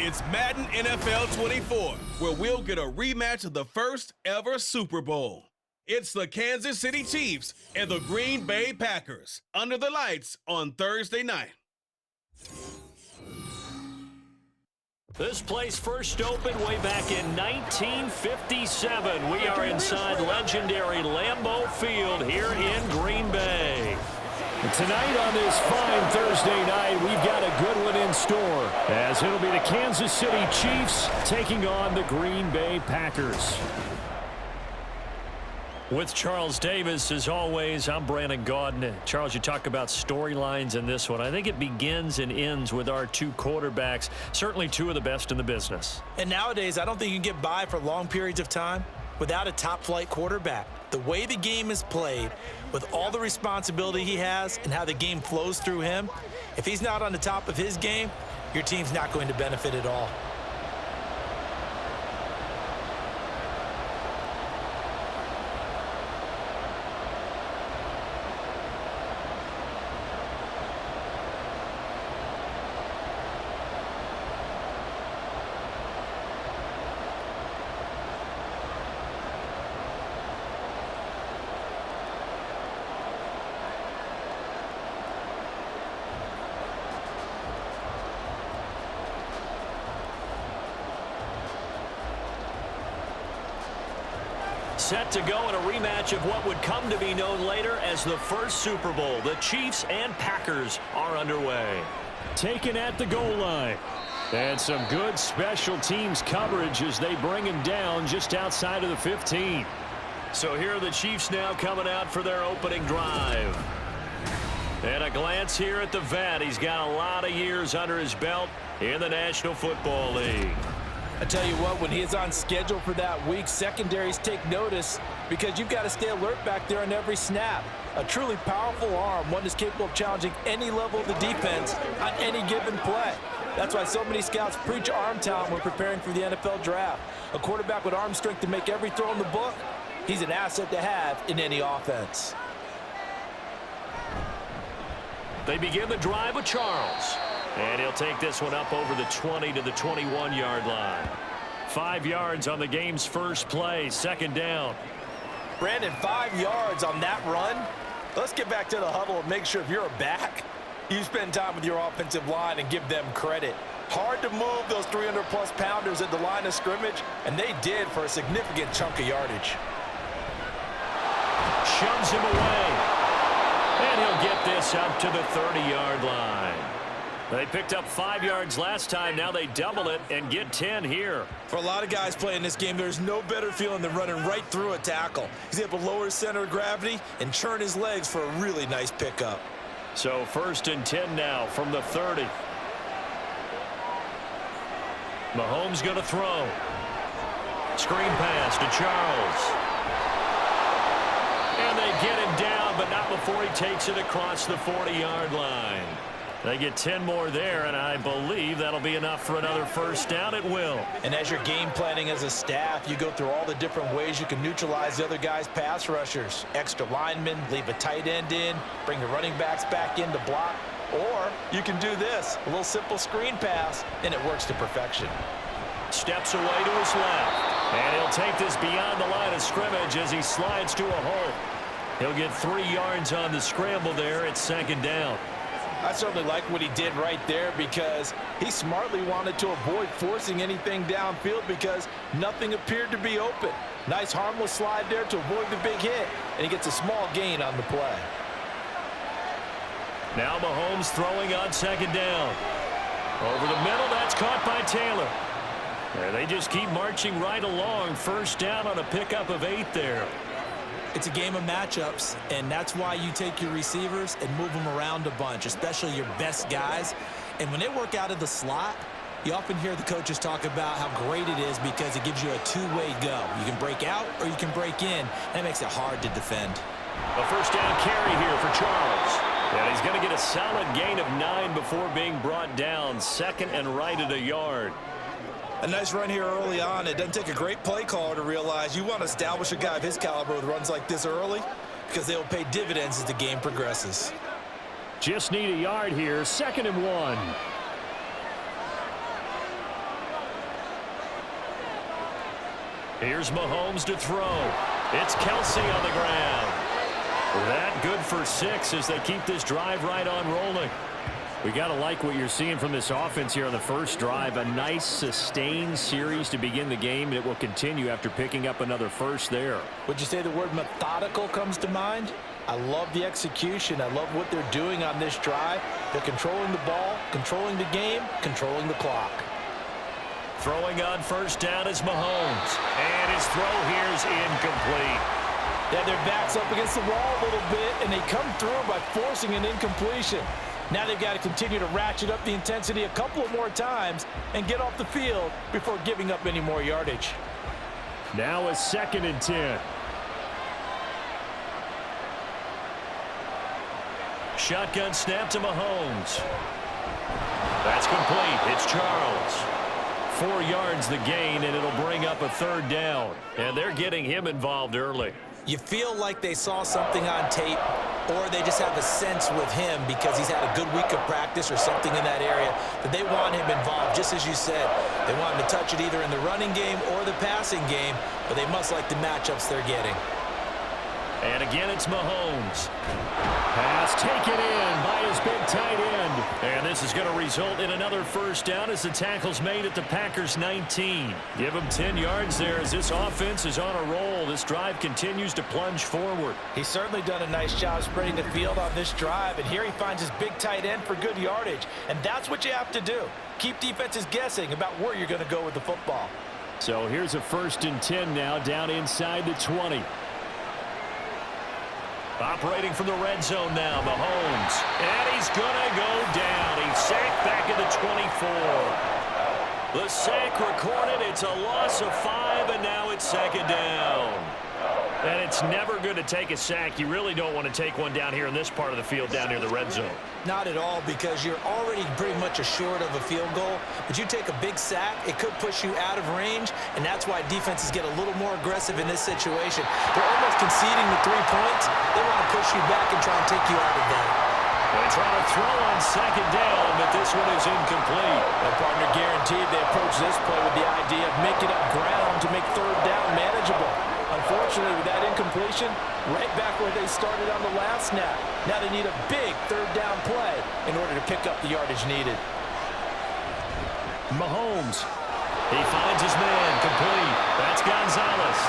It's Madden NFL 24, where we'll get a rematch of the first ever Super Bowl. It's the Kansas City Chiefs and the Green Bay Packers under the lights on Thursday night. This place first opened way back in 1957. We are inside legendary Lambeau Field here in Green Bay. Tonight on this fine Thursday night, we've got a good one in store, as it'll be the Kansas City Chiefs taking on the Green Bay Packers. With Charles Davis, as always, I'm Brandon Gaudin. Charles, you talk about storylines in this one. I think it begins and ends with our two quarterbacks, certainly two of the best in the business. And nowadays, I don't think you can get by for long periods of time without a top-flight quarterback. The way the game is played, with all the responsibility he has and how the game flows through him, if he's not on the top of his game, your team's not going to benefit at all. Set to go in a rematch of what would come to be known later as the first Super Bowl. The Chiefs and Packers are underway. Taken at the goal line. And some good special teams coverage as they bring him down just outside of the 15. So here are the Chiefs now coming out for their opening drive. And a glance here at the vet. He's got a lot of years under his belt in the National Football League. I tell you what, when he is on schedule for that week, secondaries take notice because you've got to stay alert back there on every snap. A truly powerful arm, one that's capable of challenging any level of the defense on any given play. That's why so many scouts preach arm talent when preparing for the NFL draft. A quarterback with arm strength to make every throw in the book, he's an asset to have in any offense. They begin the drive with Charles. And he'll take this one up over the 20 to the 21-yard line. 5 yards on the game's first play, second down. Brandon, 5 yards on that run. Let's get back to the huddle and make sure if you're a back, you spend time with your offensive line and give them credit. Hard to move those 300-plus pounders at the line of scrimmage, and they did for a significant chunk of yardage. Shoves him away. And he'll get this up to the 30-yard line. They picked up 5 yards last time. Now they double it and get 10 here. For a lot of guys playing this game, there's no better feeling than running right through a tackle. He's able to lower his center of gravity and churn his legs for a really nice pickup. So 1st and 10 now from the 30. Mahomes going to throw. Screen pass to Charles. And they get him down, but not before he takes it across the 40-yard line. They get 10 more there, and I believe that'll be enough for another first down. It will. And as you're game planning as a staff, you go through all the different ways you can neutralize the other guy's pass rushers. Extra linemen, leave a tight end in, bring the running backs back in to block. Or you can do this, a little simple screen pass, and it works to perfection. Steps away to his left. And he'll take this beyond the line of scrimmage as he slides to a hole. He'll get 3 yards on the scramble there. It's second down. I certainly like what he did right there because he smartly wanted to avoid forcing anything downfield because nothing appeared to be open. Nice harmless slide there to avoid the big hit, and he gets a small gain on the play. Now Mahomes throwing on second down. Over the middle, that's caught by Taylor. And they just keep marching right along. First down on a pickup of 8 there. It's a game of matchups, and that's why you take your receivers and move them around a bunch, especially your best guys. And when they work out of the slot, you often hear the coaches talk about how great it is because it gives you a two-way go. You can break out or you can break in. That makes it hard to defend. A first down carry here for Charles. And he's going to get a solid gain of 9 before being brought down. Second and right at a yard. A nice run here early on. It doesn't take a great play caller to realize you want to establish a guy of his caliber with runs like this early because they will pay dividends as the game progresses. Just need a yard here. 2nd and 1. Here's Mahomes to throw. It's Kelsey on the ground. That good for 6 as they keep this drive right on rolling. We got to like what you're seeing from this offense here on the first drive. A nice sustained series to begin the game, and it will continue after picking up another first there. Would you say the word methodical comes to mind? I love the execution. I love what they're doing on this drive. They're controlling the ball, controlling the game, controlling the clock. Throwing on first down is Mahomes. And his throw here is incomplete. Yeah, their back's up against the wall a little bit, and they come through by forcing an incompletion. Now they've got to continue to ratchet up the intensity a couple of more times and get off the field before giving up any more yardage. Now a 2nd and 10. Shotgun snap to Mahomes. That's complete. It's Charles. 4 yards the gain, and it'll bring up a 3rd down. And they're getting him involved early. You feel like they saw something on tape, or they just have a sense with him because he's had a good week of practice or something in that area that they want him involved. Just as you said, they want him to touch it either in the running game or the passing game, but they must like the matchups they're getting. And again, it's Mahomes. Pass taken in by his big tight end. And this is going to result in another first down as the tackle's made at the Packers' 19. Give them 10 yards there as this offense is on a roll. This drive continues to plunge forward. He's certainly done a nice job spreading the field on this drive, and here he finds his big tight end for good yardage. And that's what you have to do. Keep defenses guessing about where you're going to go with the football. So here's a 1st and 10 now down inside the 20. Operating from the red zone now, Mahomes. And he's going to go down. He's sacked back at the 24. The sack recorded. It's a loss of 5, and now it's 2nd down. And it's never good to take a sack. You really don't want to take one down here in this part of the field down near the red zone. Not at all, because you're already pretty much assured of a field goal. But you take a big sack, it could push you out of range, and that's why defenses get a little more aggressive in this situation. They're almost conceding the 3 points. They want to push you back and try and take you out of that. They try to throw on 2nd down, but this one is incomplete. My partner guaranteed they approach this play with the idea of making up ground to make 3rd down manageable. Unfortunately, with that incompletion, right back where they started on the last snap. Now they need a big 3rd down play in order to pick up the yardage needed. Mahomes. He finds his man, complete. That's Gonzalez.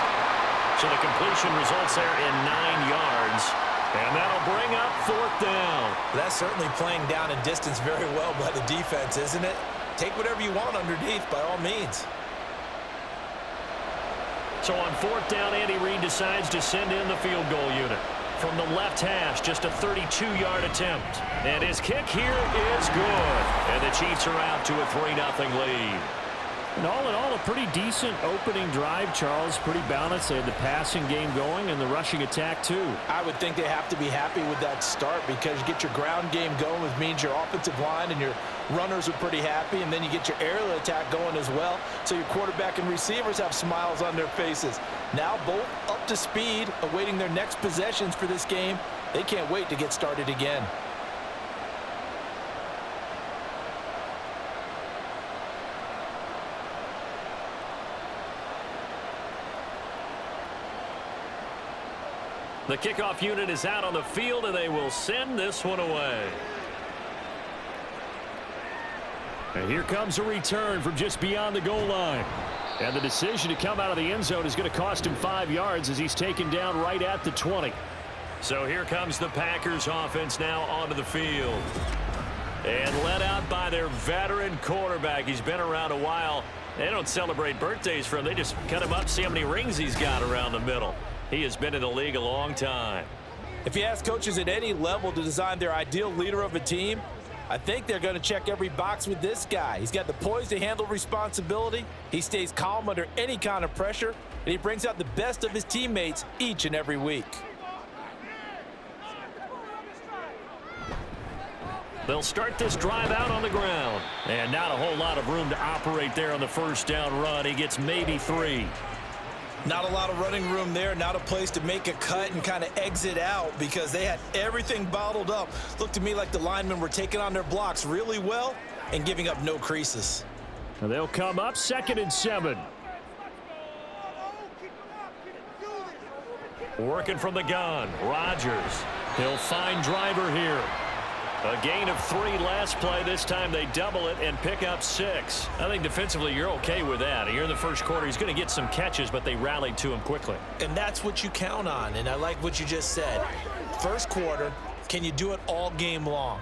So the completion results there in 9 yards. And that'll bring up 4th down. That's certainly playing down and distance very well by the defense, isn't it? Take whatever you want underneath by all means. So on 4th down, Andy Reid decides to send in the field goal unit. From the left hash, just a 32-yard attempt. And his kick here is good. And the Chiefs are out to a 3-0 lead. And all in all, a pretty decent opening drive, Charles. Pretty balanced. They had the passing game going and the rushing attack, too. I would think they have to be happy with that start because you get your ground game going, which means your offensive line and your runners are pretty happy, and then you get your aerial attack going as well. So your quarterback and receivers have smiles on their faces. Now both up to speed, awaiting their next possessions for this game. They can't wait to get started again. The kickoff unit is out on the field, and they will send this one away. And here comes a return from just beyond the goal line. And the decision to come out of the end zone is going to cost him 5 yards as he's taken down right at the 20. So here comes the Packers offense now onto the field. And led out by their veteran quarterback. He's been around a while. They don't celebrate birthdays for him. They just cut him up, see how many rings he's got around the middle. He has been in the league a long time. If you ask coaches at any level to design their ideal leader of a team, I think they're going to check every box with this guy. He's got the poise to handle responsibility. He stays calm under any kind of pressure, and he brings out the best of his teammates each and every week. They'll start this drive out on the ground. And not a whole lot of room to operate there on the first down run. He gets maybe 3. Not a lot of running room there, not a place to make a cut and kind of exit out because they had everything bottled up. Looked to me like the linemen were taking on their blocks really well and giving up no creases. And they'll come up 2nd and 7. Working from the gun. Rodgers. He'll find Driver here. A gain of 3 last play. This time they double it and pick up 6. I think defensively you're okay with that. Here in the first quarter, he's going to get some catches, but they rallied to him quickly. And that's what you count on, and I like what you just said. First quarter, can you do it all game long?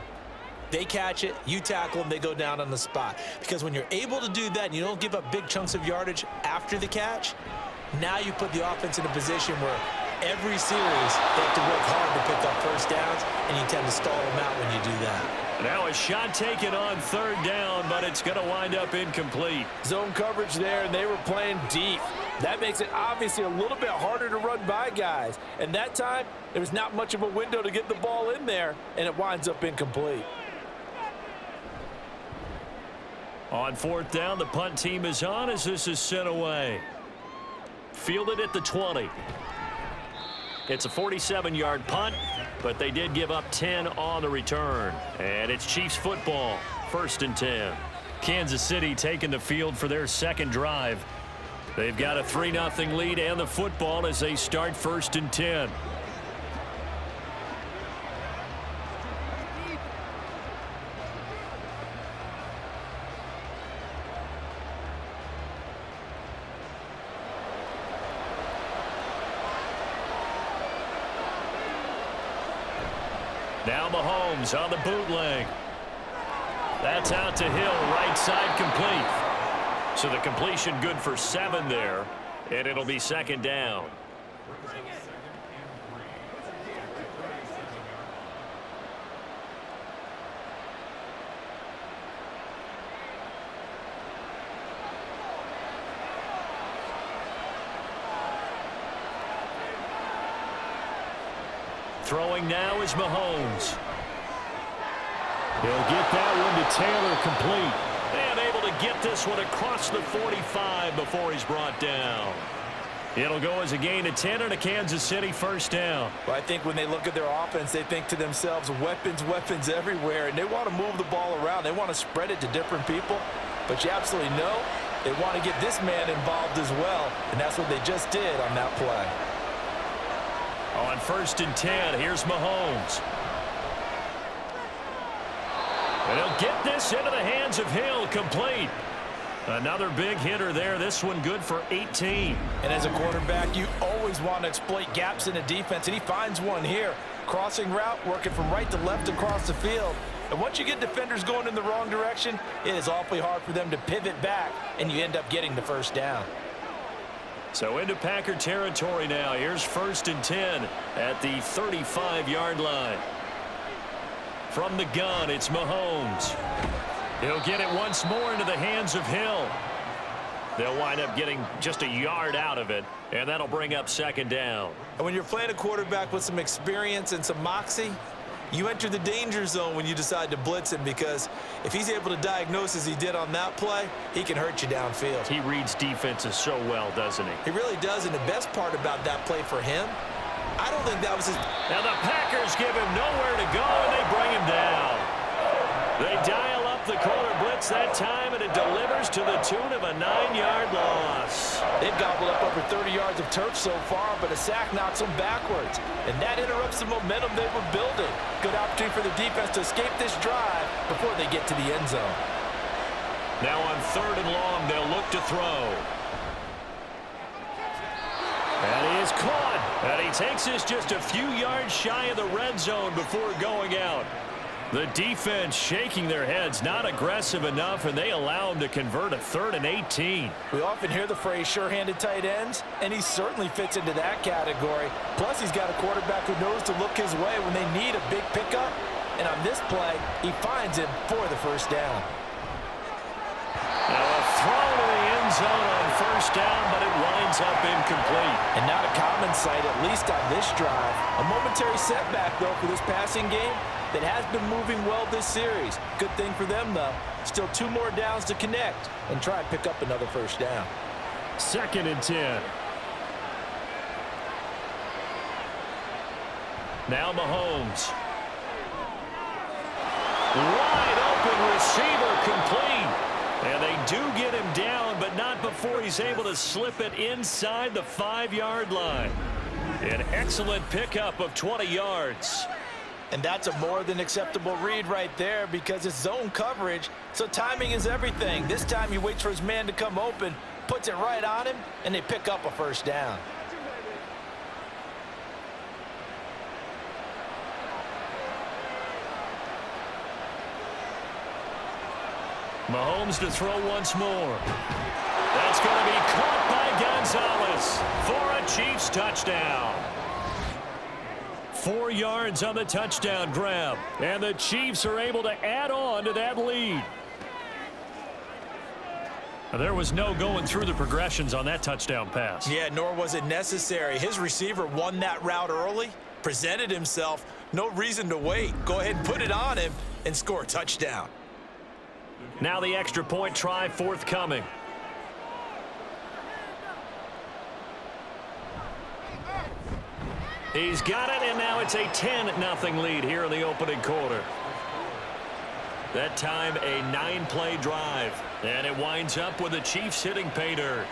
They catch it, you tackle them, they go down on the spot. Because when you're able to do that and you don't give up big chunks of yardage after the catch, now you put the offense in a position where every series they have to work hard to pick up first downs, and you tend to stall them out when you do that. Now a shot taken on 3rd down, but it's going to wind up incomplete. Zone coverage there, and they were playing deep. That makes it obviously a little bit harder to run by guys. And that time, there was not much of a window to get the ball in there, and it winds up incomplete. On 4th down, the punt team is on as this is sent away. Fielded at the 20. It's a 47-yard punt, but they did give up 10 on the return. And it's Chiefs football, 1st and 10. Kansas City taking the field for their second drive. They've got a 3-0 lead and the football as they start 1st and 10. Now Mahomes on the bootleg. That's out to Hill, right side complete. So the completion good for 7 there, and it'll be 2nd down. Throwing now is Mahomes. He'll get that one to Taylor, complete. And able to get this one across the 45 before he's brought down. It'll go as a gain of 10 and a Kansas City 1st down. Well, I think when they look at their offense, they think to themselves, weapons, weapons everywhere, and they want to move the ball around. They want to spread it to different people, but you absolutely know they want to get this man involved as well, and that's what they just did on that play. On 1st and 10, here's Mahomes. And he'll get this into the hands of Hill, complete. Another big hitter there. This one good for 18. And as a quarterback, you always want to exploit gaps in a defense, and he finds one here. Crossing route, working from right to left across the field. And once you get defenders going in the wrong direction, it is awfully hard for them to pivot back, and you end up getting the 1st down. So into Packer territory now. Here's 1st and 10 at the 35-yard line. From the gun, it's Mahomes. He'll get it once more into the hands of Hill. They'll wind up getting just a yard out of it, and that'll bring up 2nd down. And when you're playing a quarterback with some experience and some moxie, you enter the danger zone when you decide to blitz him, because if he's able to diagnose as he did on that play, he can hurt you downfield. He reads defenses so well, doesn't he? He really does, and the best part about that play for him, I don't think that was his... Now the Packers give him nowhere to go, and they bring him down. They dial up the corner blitz that time, and it delivers to the tune of a 9-yard loss. They've gobbled up over 30 yards of turf so far, but a sack knocks them backwards, and that interrupts the momentum they were building. Good opportunity for the defense to escape this drive before they get to the end zone. Now on 3rd and long, they'll look to throw. And he is caught, and he takes this just a few yards shy of the red zone before going out. The defense shaking their heads, not aggressive enough, and they allow him to convert a 3rd and 18. We often hear the phrase sure-handed tight ends, and he certainly fits into that category. Plus, he's got a quarterback who knows to look his way when they need a big pickup. And on this play, he finds him for the 1st down. Now a throw to the end zone on 1st down, but it winds up incomplete. And not a common sight, at least on this drive. A momentary setback, though, for this passing game that has been moving well this series. Good thing for them, though. Still 2 more downs to connect and try and pick up another 1st down. 2nd and 10. Now Mahomes. Wide open receiver, complete. And they do get him down, but not before he's able to slip it inside the 5-yard line. An excellent pickup of 20 yards. And that's a more than acceptable read right there because it's zone coverage, so timing is everything. This time he waits for his man to come open, puts it right on him, and they pick up a first down. Mahomes to throw once more. That's going to be caught by Gonzalez for a Chiefs touchdown. 4 yards on the touchdown grab. And the Chiefs are able to add on to that lead. There was no going through the progressions on that touchdown pass. Yeah, nor was it necessary. His receiver won that route early, presented himself. No reason to wait. Go ahead and put it on him and score a touchdown. Now the extra point try forthcoming. He's got it, and now it's a 10-0 lead here in the opening quarter. That time a 9-play drive, and it winds up with the Chiefs hitting pay dirt.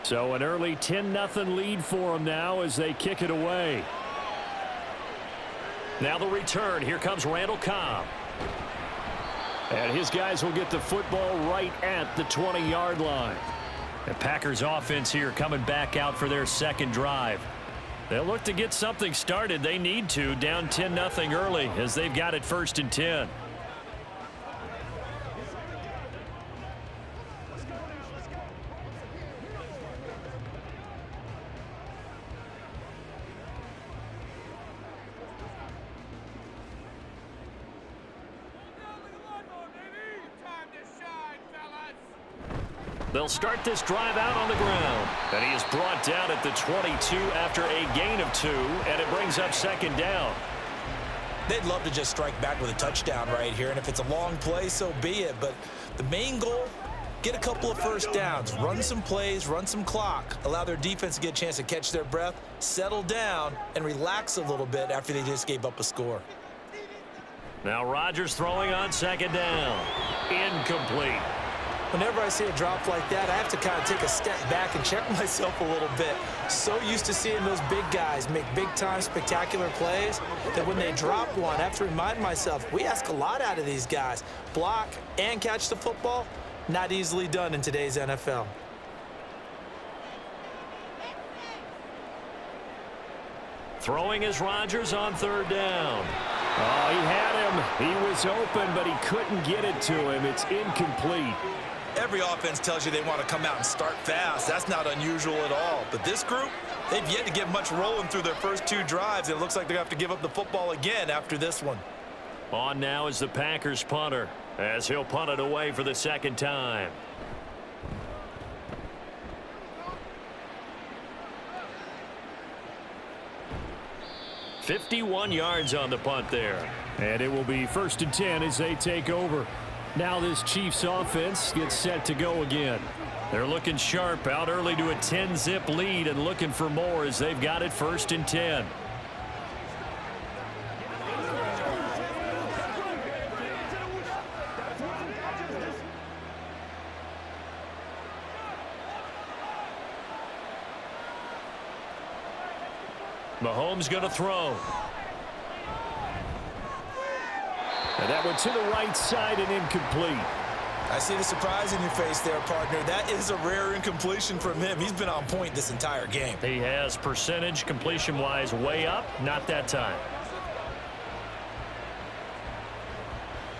So an early 10-0 lead for them now as they kick it away. Now the return. Here comes Randall Cobb. And his guys will get the football right at the 20-yard line. The Packers offense here coming back out for their second drive. They'll look to get something started. They need to, down 10-0 early as they've got it 1st and 10. They'll start this drive out on the ground. And he is brought down at the 22 after a gain of 2, and it brings up 2nd down. They'd love to just strike back with a touchdown right here, and if it's a long play, so be it. But the main goal, get a couple of first downs, run some plays, run some clock, allow their defense to get a chance to catch their breath, settle down, and relax a little bit after they just gave up a score. Now Rodgers throwing on 2nd down. Incomplete. Whenever I see a drop like that, I have to kind of take a step back and check myself a little bit. So used to seeing those big guys make big-time spectacular plays that when they drop one, I have to remind myself, we ask a lot out of these guys. Block and catch the football, not easily done in today's NFL. Throwing is Rodgers on 3rd down. Oh, he had him. He was open, but he couldn't get it to him. It's incomplete. Every offense tells you they want to come out and start fast. That's not unusual at all. But this group, they've yet to get much rolling through their first 2 drives. It looks like they have to give up the football again after this one. On now is the Packers punter as he'll punt it away for the 2nd time. "51 yards on the punt there. And it will be 1st and 10 as they take over. Now this Chiefs offense gets set to go again. They're looking sharp out early to a 10-zip lead and looking for more as they've got it 1st and 10. Mahomes going to throw. And that one to the right side and incomplete. I see the surprise in your face there, partner. That is a rare incompletion from him. He's been on point this entire game. He has percentage completion-wise way up. Not that time.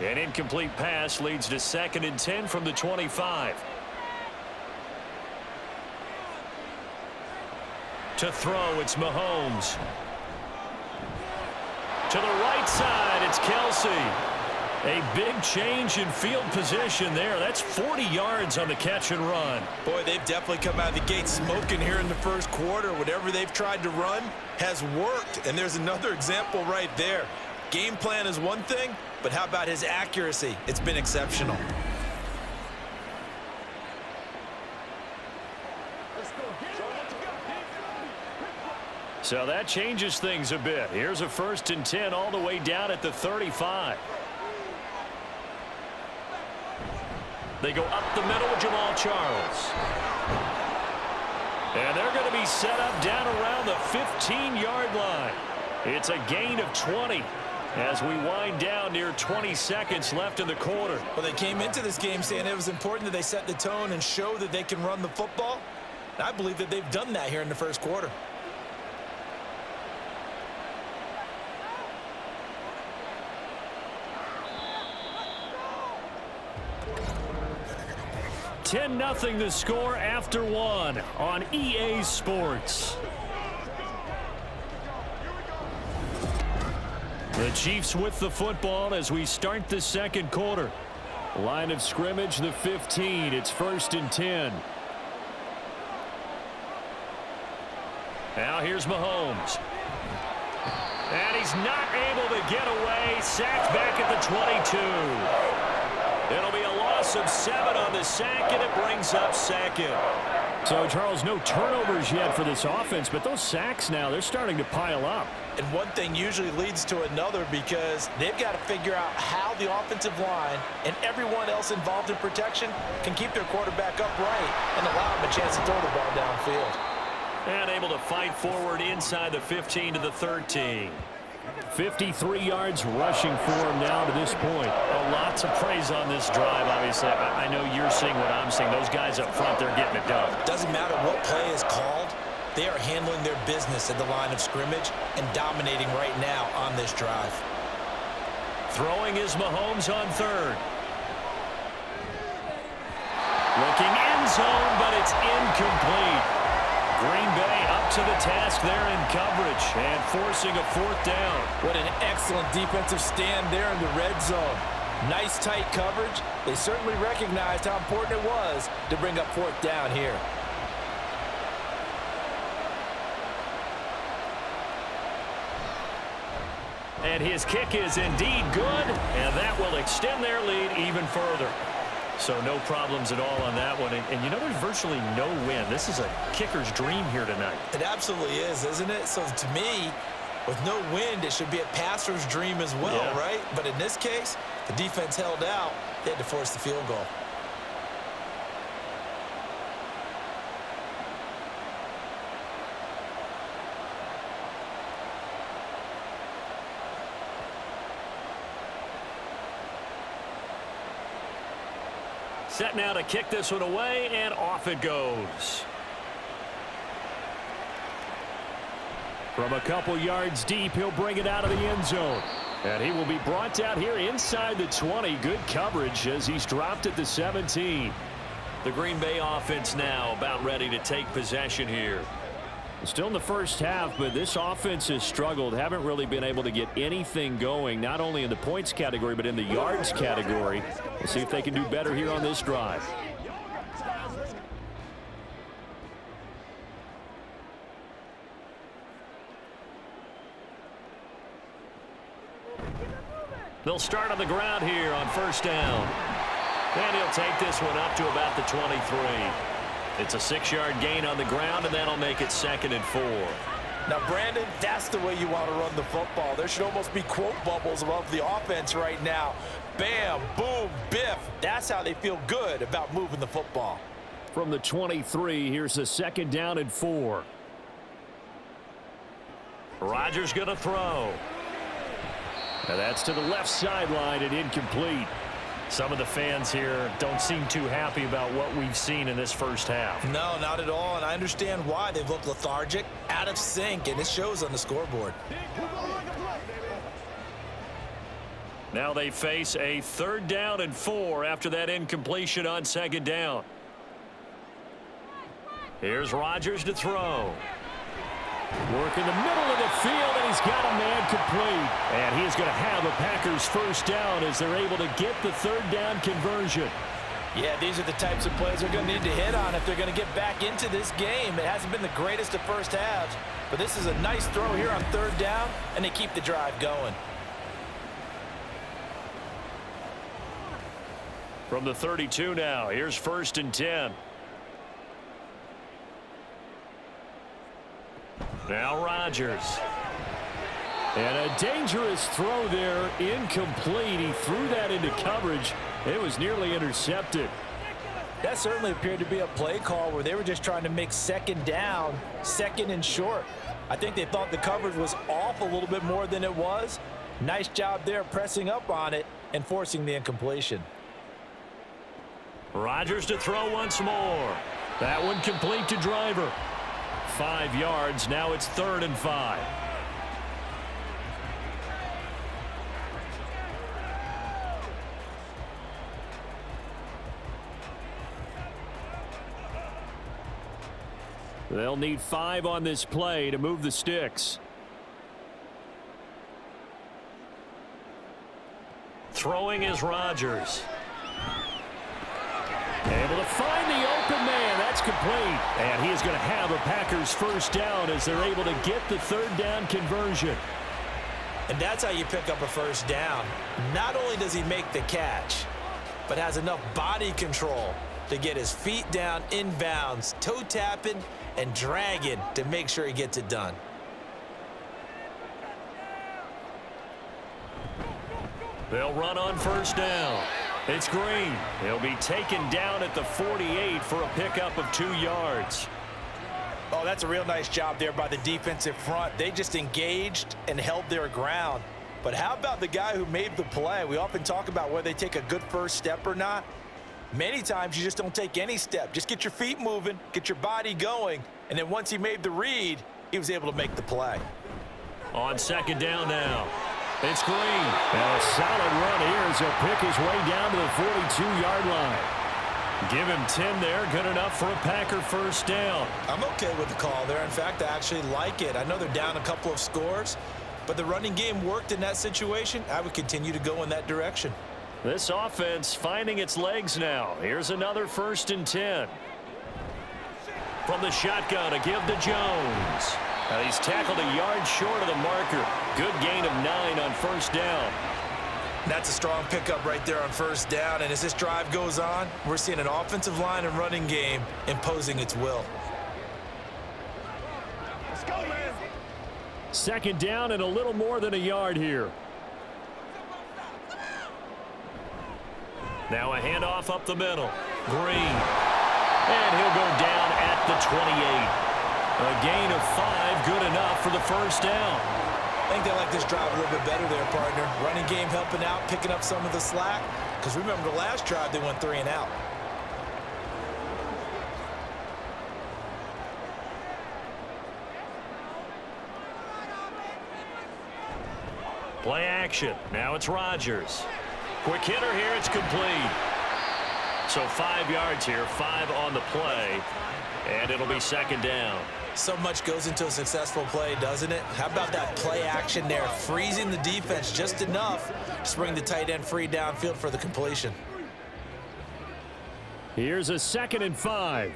An incomplete pass leads to 2nd and 10 from the 25. To throw, it's Mahomes. To the right side, it's Kelsey. A big change in field position there. That's 40 yards on the catch and run. Boy, they've definitely come out of the gate smoking here in the first quarter. Whatever they've tried to run has worked, and there's another example right there. Game plan is one thing, but how about his accuracy? It's been exceptional. So that changes things a bit. Here's a 1st and 10 all the way down at the 35. They go up the middle with Jamal Charles. And they're going to be set up down around the 15-yard line. It's a gain of 20 as we wind down near 20 seconds left in the quarter. Well, they came into this game saying it was important that they set the tone and show that they can run the football. And I believe that they've done that here in the first quarter. $10-0 the score after one on EA Sports. The Chiefs with the football as we start the second quarter. Line of scrimmage, the 15. It's 1st and 10. Now here's Mahomes. And he's not able to get away. Sacked back at the 22. It'll be a loss of 7 on the sack, and it brings up 2nd. So, Charles, no turnovers yet for this offense, but those sacks now, they're starting to pile up. And one thing usually leads to another because they've got to figure out how the offensive line and everyone else involved in protection can keep their quarterback upright and allow him a chance to throw the ball downfield. And able to fight forward inside the 15 to the 13. 53 yards rushing for him now to this point. Oh, lots of praise on this drive, obviously. I know you're seeing what I'm seeing. Those guys up front, they're getting it done. Doesn't matter what play is called. They are handling their business at the line of scrimmage and dominating right now on this drive. Throwing is Mahomes on 3rd. Looking end zone, but it's incomplete. Green Bay up to the task there in coverage and forcing a 4th down. What an excellent defensive stand there in the red zone. Nice tight coverage. They certainly recognized how important it was to bring up 4th down here. And his kick is indeed good, and that will extend their lead even further. So no problems at all on that one. And you know, there's virtually no wind. This is a kicker's dream here tonight. It absolutely is, isn't it? So to me, with no wind, it should be a passer's dream as well, right? But in this case, the defense held out. They had to force the field goal. Set now to kick this one away, and off it goes. From a couple yards deep, he'll bring it out of the end zone. And he will be brought down here inside the 20. Good coverage as he's dropped at the 17. The Green Bay offense now about ready to take possession here. Still in the first half, but this offense has struggled. Haven't really been able to get anything going, not only in the points category, but in the yards category. We'll see if they can do better here on this drive. They'll start on the ground here on 1st down. And he'll take this one up to about the 23. It's a 6-yard gain on the ground, and that'll make it 2nd and 4. Now, Brandon, that's the way you want to run the football. There should almost be quote bubbles above the offense right now. Bam, boom, biff. That's how they feel good about moving the football. From the 23, here's a 2nd down and 4. Rodgers going to throw. Now that's to the left sideline and incomplete. Some of the fans here don't seem too happy about what we've seen in this first half. No, not at all, and I understand why. They've looked lethargic, out of sync, and it shows on the scoreboard. Now they face a 3rd down and 4 after that incompletion on 2nd down. Here's Rodgers to throw. Work in the middle of the field, and he's got a man complete. And he is going to have a Packers first down as they're able to get the third down conversion. Yeah, these are the types of plays they're going to need to hit on if they're going to get back into this game. It hasn't been the greatest of first halves, but this is a nice throw here on third down, and they keep the drive going. From the 32 now, here's 1st and 10. Now Rodgers. And a dangerous throw there, incomplete. He threw that into coverage. It was nearly intercepted. That certainly appeared to be a play call where they were just trying to make second down, second and short. I think they thought the coverage was off a little bit more than it was. Nice job there pressing up on it and forcing the incompletion. Rodgers to throw once more. That one complete to Driver. 5 yards. Now it's 3rd and 5. They'll need 5 on this play to move the sticks. Throwing is Rodgers. Able to find the open man. That's complete. And he is going to have a Packers first down as they're able to get the third down conversion. And that's how you pick up a first down. Not only does he make the catch, but has enough body control to get his feet down inbounds, toe tapping and dragging to make sure he gets it done. They'll run on first down. It's Green. He'll be taken down at the 48 for a pickup of 2 yards. Oh, that's a real nice job there by the defensive front. They just engaged and held their ground. But how about the guy who made the play? We often talk about whether they take a good first step or not. Many times you just don't take any step. Just get your feet moving, get your body going, and then once he made the read, he was able to make the play. On second down now. It's Green. And a solid run here as he'll pick his way down to the 42-yard line. Give him 10 there. Good enough for a Packer first down. I'm okay with the call there. In fact, I actually like it. I know they're down a couple of scores, but the running game worked in that situation. I would continue to go in that direction. This offense finding its legs now. Here's another 1st and 10. From the shotgun to give to Jones. He's tackled a yard short of the marker. Good gain of 9 on first down. That's a strong pickup right there on first down. And as this drive goes on, we're seeing an offensive line and running game imposing its will. Let's go, man. Second down and a little more than a yard here. Now a handoff up the middle. Green. And he'll go down at the 28. A gain of 5, good enough for the first down. I think they like this drive a little bit better there, partner. Running game helping out, picking up some of the slack. Because remember, the last drive, they went 3 and out. Play action. Now it's Rodgers. Quick hitter here. It's complete. So 5 yards here, 5 on the play. And it'll be second down. So much goes into a successful play, doesn't it? How about that play action there? Freezing the defense just enough to bring the tight end free downfield for the completion. Here's a 2nd and 5.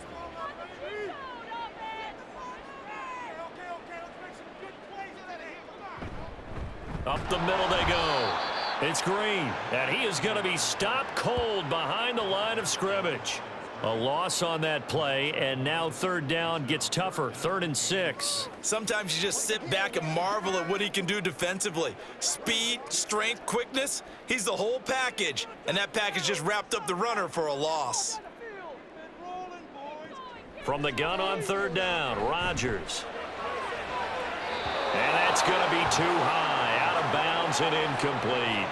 Up the middle they go. It's Green, and he is going to be stopped cold behind the line of scrimmage. A loss on that play, and now third down gets tougher. 3rd and 6. Sometimes you just sit back and marvel at what he can do defensively. Speed, strength, quickness, he's the whole package. And that package just wrapped up the runner for a loss. From the gun on third down, Rodgers. And that's going to be too high, out of bounds and incomplete.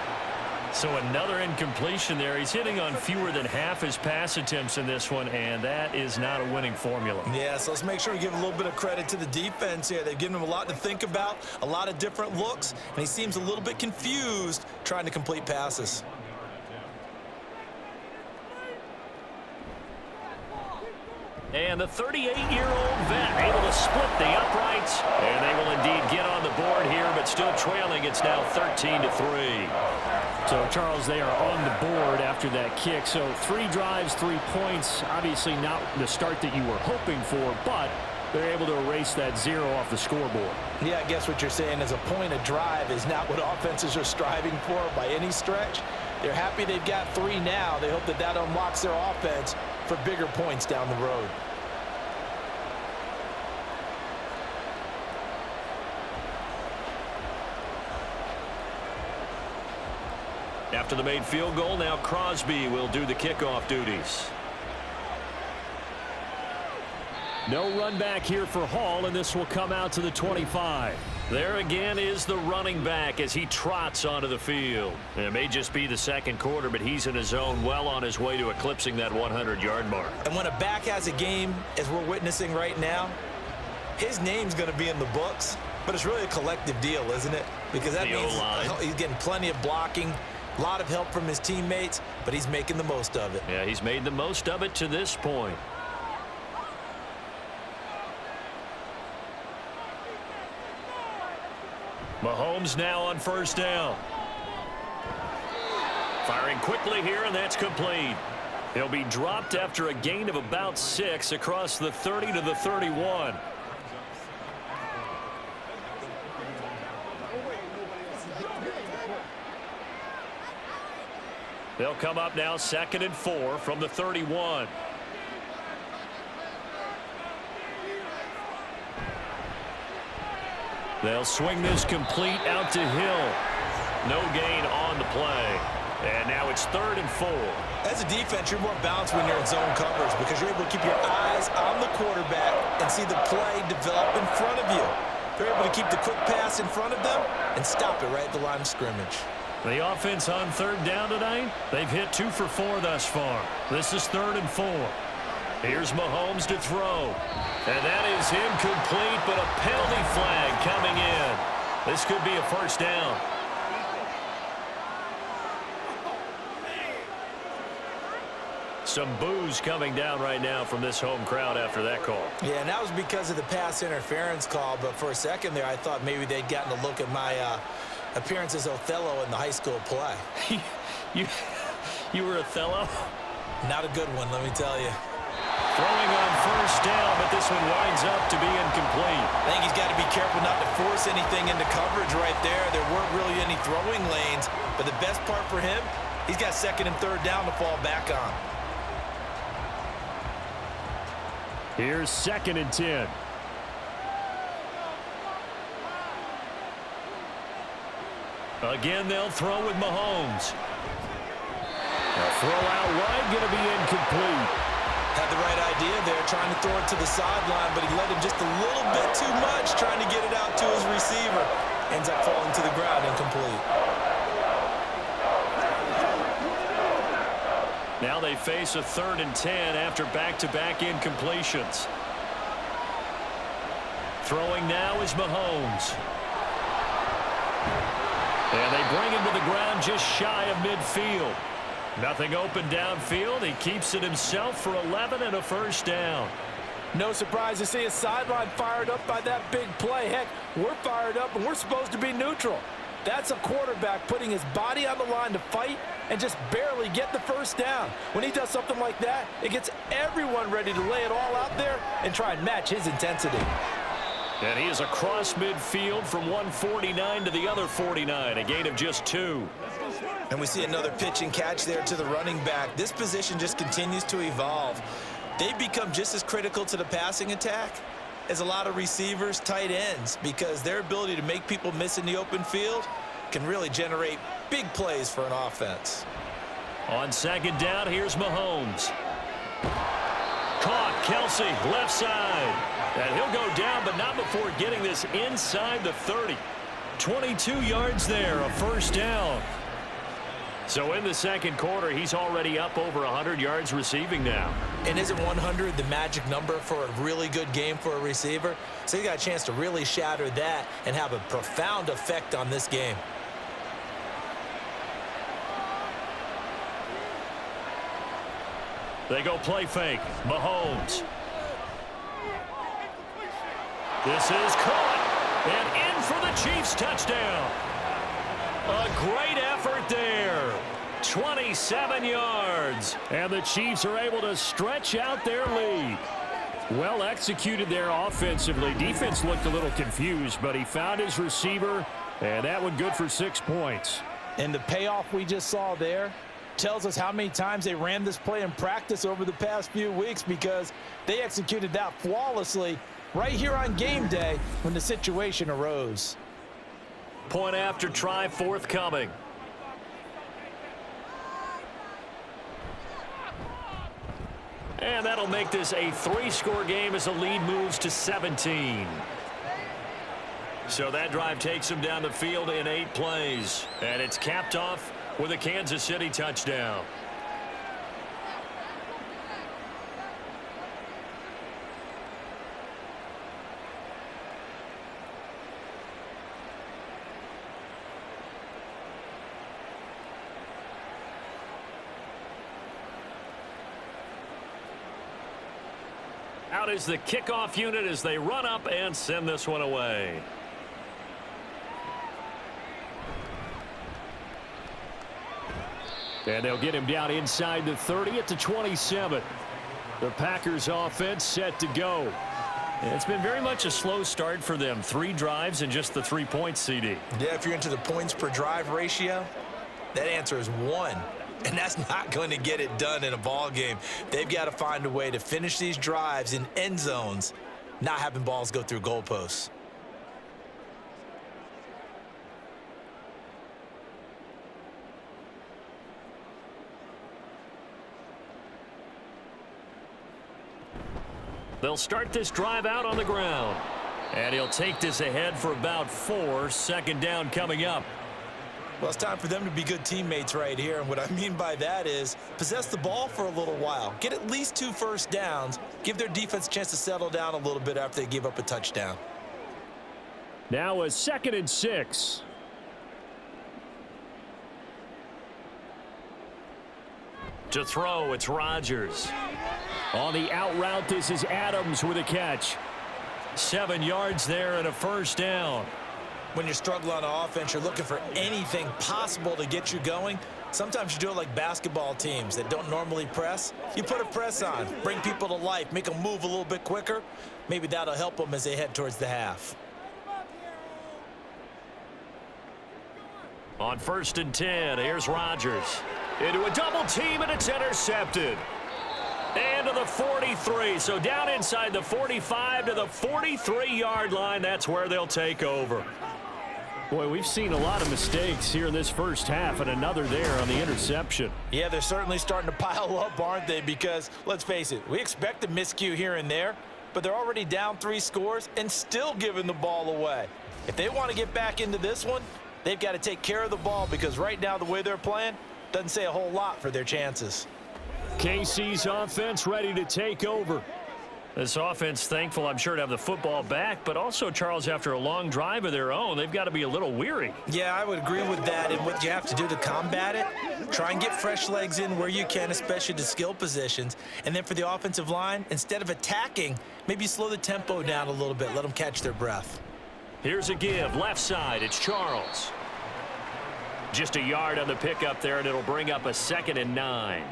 So another incompletion there. He's hitting on fewer than half his pass attempts in this one, and that is not a winning formula. Yeah, so let's make sure we give a little bit of credit to the defense here. They've given him a lot to think about, a lot of different looks, and he seems a little bit confused trying to complete passes. And the 38-year-old vet able to split the uprights. And they will indeed get on the board here, but still trailing. It's now 13-3. So, Charles, they are on the board after that kick. So 3 drives, 3 points. Obviously not the start that you were hoping for, but they're able to erase that 0 off the scoreboard. Yeah, I guess what you're saying is a point a drive is not what offenses are striving for by any stretch. They're happy they've got 3 now. They hope that that unlocks their offense for bigger points down the road. After the made field goal, now Crosby will do the kickoff duties. No run back here for Hall, and this will come out to the 25. There again is the running back as he trots onto the field. It may just be the second quarter, but he's in his zone, well on his way to eclipsing that 100-yard mark. And when a back has a game, as we're witnessing right now, his name's going to be in the books, but it's really a collective deal, isn't it? Because that means he's getting plenty of blocking, a lot of help from his teammates, but he's making the most of it. Yeah, he's made the most of it to this point. Mahomes now on first down. Firing quickly here, and that's complete. He'll be dropped after a gain of about 6 across the 30 to the 31. They'll come up now 2nd and 4 from the 31. They'll swing this complete out to Hill. No gain on the play. And now it's 3rd and 4. As a defense, you're more balanced when you're in zone coverage because you're able to keep your eyes on the quarterback and see the play develop in front of you. They're able to keep the quick pass in front of them and stop it right at the line of scrimmage. The offense on 3rd down tonight, they've hit 2 for 4 thus far. This is 3rd and 4. Here's Mahomes to throw. And that is incomplete, but a penalty flag coming in. This could be a first down. Some boos coming down right now from this home crowd after that call. Yeah, and that was because of the pass interference call, but for a second there I thought maybe they'd gotten a look at my appearance as Othello in the high school play. You were Othello? Not a good one, let me tell you. Throwing on first down, but this one winds up to be incomplete. I think he's got to be careful not to force anything into coverage right there. There weren't really any throwing lanes, but the best part for him, he's got 2nd and 3rd down to fall back on. Here's 2nd and 10. Again, they'll throw with Mahomes. A throw out wide, going to be incomplete. Had the right idea there, trying to throw it to the sideline, but he let him just a little bit too much, trying to get it out to his receiver. Ends up falling to the ground, incomplete. Now they face a 3rd and 10 after back-to-back incompletions. Throwing now is Mahomes. And they bring him to the ground just shy of midfield. Nothing open downfield. He keeps it himself for 11 and a first down. No surprise to see a sideline fired up by that big play. Heck, we're fired up and we're supposed to be neutral. That's a quarterback putting his body on the line to fight and just barely get the first down. When he does something like that, it gets everyone ready to lay it all out there and try and match his intensity. And he is across midfield from 149 to the other 49, a gain of just 2. And we see another pitch and catch there to the running back. This position just continues to evolve. They've become just as critical to the passing attack as a lot of receivers, tight ends, because their ability to make people miss in the open field can really generate big plays for an offense. On 2nd down, here's Mahomes. Caught, Kelsey, left side. And he'll go down, but not before getting this inside the 30. 22 yards there, a first down. So in the second quarter, he's already up over 100 yards receiving now. And isn't 100 the magic number for a really good game for a receiver? So he got a chance to really shatter that and have a profound effect on this game. They go play fake. Mahomes. This is caught and in for the Chiefs touchdown. A great effort there. 27 yards. And the Chiefs are able to stretch out their lead. Well executed there offensively. Defense looked a little confused, but he found his receiver, and that one good for 6 points. And the payoff we just saw there tells us how many times they ran this play in practice over the past few weeks, because they executed that flawlessly right here on game day when the situation arose. Point after try forthcoming. And that'll make this a 3-score game as the lead moves to 17. So that drive takes them down the field in 8 plays. And it's capped off with a Kansas City touchdown. Out is the kickoff unit as they run up and send this one away. And they'll get him down inside the 30 at the 27. The Packers offense set to go. It's been very much a slow start for them. 3 drives and just the 3 points, CD. Yeah, if you're into the points per drive ratio, that answer is 1. And that's not going to get it done in a ball game. They've got to find a way to finish these drives in end zones, not having balls go through goalposts. They'll start this drive out on the ground. And he'll take this ahead for about 4. Second down coming up. Well, it's time for them to be good teammates right here. And what I mean by that is possess the ball for a little while. Get at least 2 first downs. Give their defense a chance to settle down a little bit after they give up a touchdown. Now a 2nd and 6. To throw, it's Rodgers. On the out route, this is Adams with a catch. 7 yards there and a first down. When you're struggling on offense, you're looking for anything possible to get you going. Sometimes you do it like basketball teams that don't normally press. You put a press on, bring people to life, make them move a little bit quicker. Maybe that'll help them as they head towards the half. On 1st and 10, here's Rodgers. Into a double team, and it's intercepted. And to the 43, so down inside the 45 to the 43-yard line. That's where they'll take over. Boy, we've seen a lot of mistakes here in this first half, and another there on the interception. Yeah, they're certainly starting to pile up, aren't they? Because, let's face it, we expect a miscue here and there, but they're already down 3 scores and still giving the ball away. If they want to get back into this one, they've got to take care of the ball, because right now the way they're playing doesn't say a whole lot for their chances. KC's offense ready to take over. This offense thankful, I'm sure, to have the football back, but also, Charles, after a long drive of their own, they've got to be a little weary. Yeah, I would agree with that, and what you have to do to combat it, try and get fresh legs in where you can, especially to skill positions. And then for the offensive line, instead of attacking, maybe slow the tempo down a little bit, let them catch their breath. Here's a give, left side, it's Charles. Just a yard on the pickup there, and it'll bring up a 2nd and 9.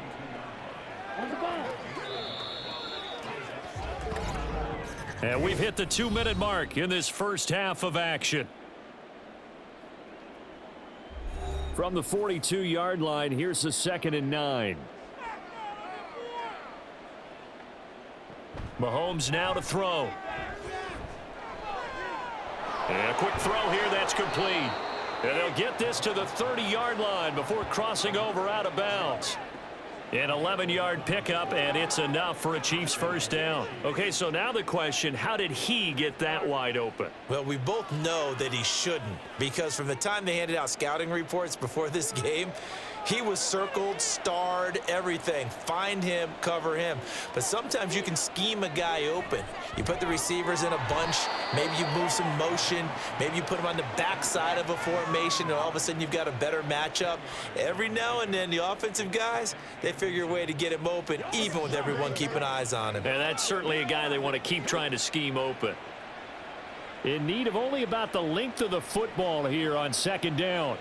And we've hit the 2-minute mark in this first half of action. From the 42-yard line, here's the 2nd and 9. Mahomes now to throw. And a quick throw here, that's complete. And they'll get this to the 30-yard line before crossing over out of bounds. An 11-yard pickup, and it's enough for a Chiefs first down. Okay, so now the question, how did he get that wide open? Well, we both know that he shouldn't, because from the time they handed out scouting reports before this game, he was circled, starred, everything. Find him, cover him. But sometimes you can scheme a guy open. You put the receivers in a bunch. Maybe you move some motion. Maybe you put them on the backside of a formation, and all of a sudden you've got a better matchup. Every now and then, the offensive guys, they figure a way to get him open, even with everyone keeping eyes on him. And that's certainly a guy they want to keep trying to scheme open. in need of only about the length of the football here on second down.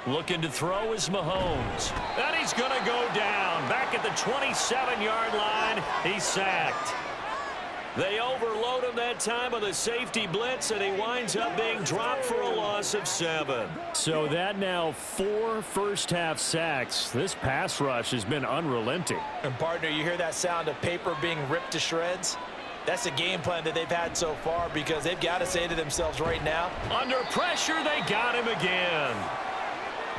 Looking to throw is Mahomes. And he's going to go down. Back at the 27-yard line, he's sacked. They overload him that time with a safety blitz, and he winds up being dropped for a loss of 7. So that now 4 first-half sacks. This pass rush has been unrelenting. And, partner, you hear that sound of paper being ripped to shreds? That's a game plan that they've had so far because they've got to say to themselves right now, under pressure, they got him again.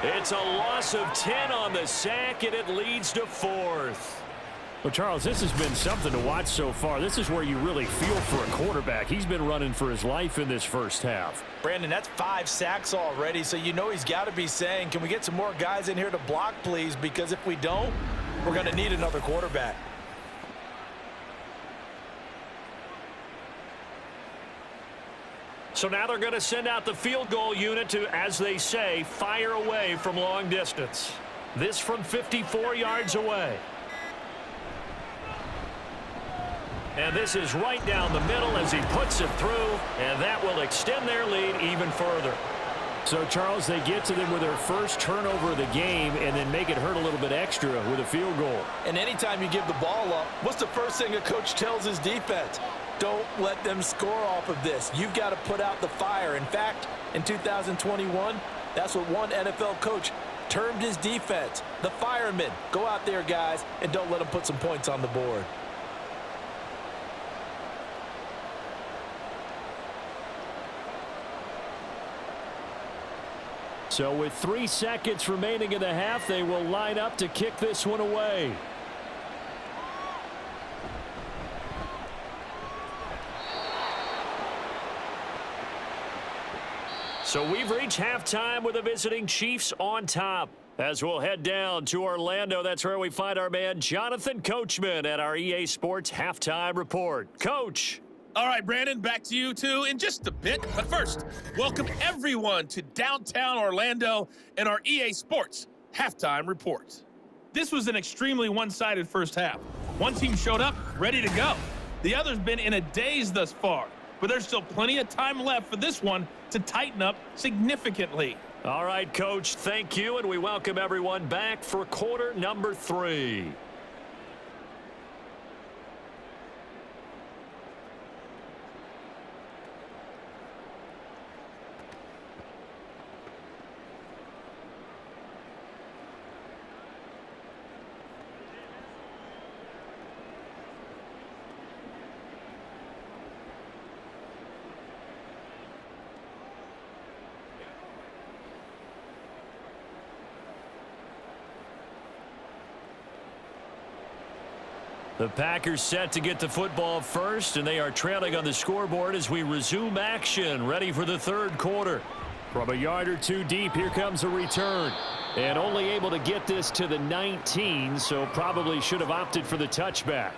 It's a loss of 10 on the sack, and it leads to 4th. Well, Charles, this has been something to watch so far. This is where you really feel for a quarterback. He's been running for his life in this first half. Brandon, that's 5 sacks already, so you know he's got to be saying, can we get some more guys in here to block, please? Because if we don't, we're going to need another quarterback. So now they're going to send out the field goal unit to, as they say, fire away from long distance. This from 54 yards away. And this is right down the middle as he puts it through, and that will extend their lead even further. So, Charles, they get to them with their first turnover of the game and then make it hurt a little bit extra with a field goal. And anytime you give the ball up, what's the first thing a coach tells his defense? Don't let them score off of this. You've got to put out the fire. In fact, in 2021, that's what one NFL coach termed his defense, the firemen. Go out there, guys, and don't let them put some points on the board. So with 3 seconds remaining in the half, they will line up to kick this one away. So we've reached halftime with the visiting Chiefs on top. As we'll head down to Orlando, that's where we find our man Jonathan Coachman at our EA Sports Halftime Report. Coach. All right, Brandon, back to you two in just a bit. But first, welcome everyone to downtown Orlando and our EA Sports Halftime Report. This was an extremely one-sided first half. One team showed up ready to go. The other's been in a daze thus far, but there's still plenty of time left for this one to tighten up significantly. All right, Coach, thank you, and we welcome everyone back for quarter number 3. The Packers set to get the football first, and they are trailing on the scoreboard as we resume action, ready for the third quarter. From a yard or 2 deep, here comes a return. And only able to get this to the 19, so probably should have opted for the touchback.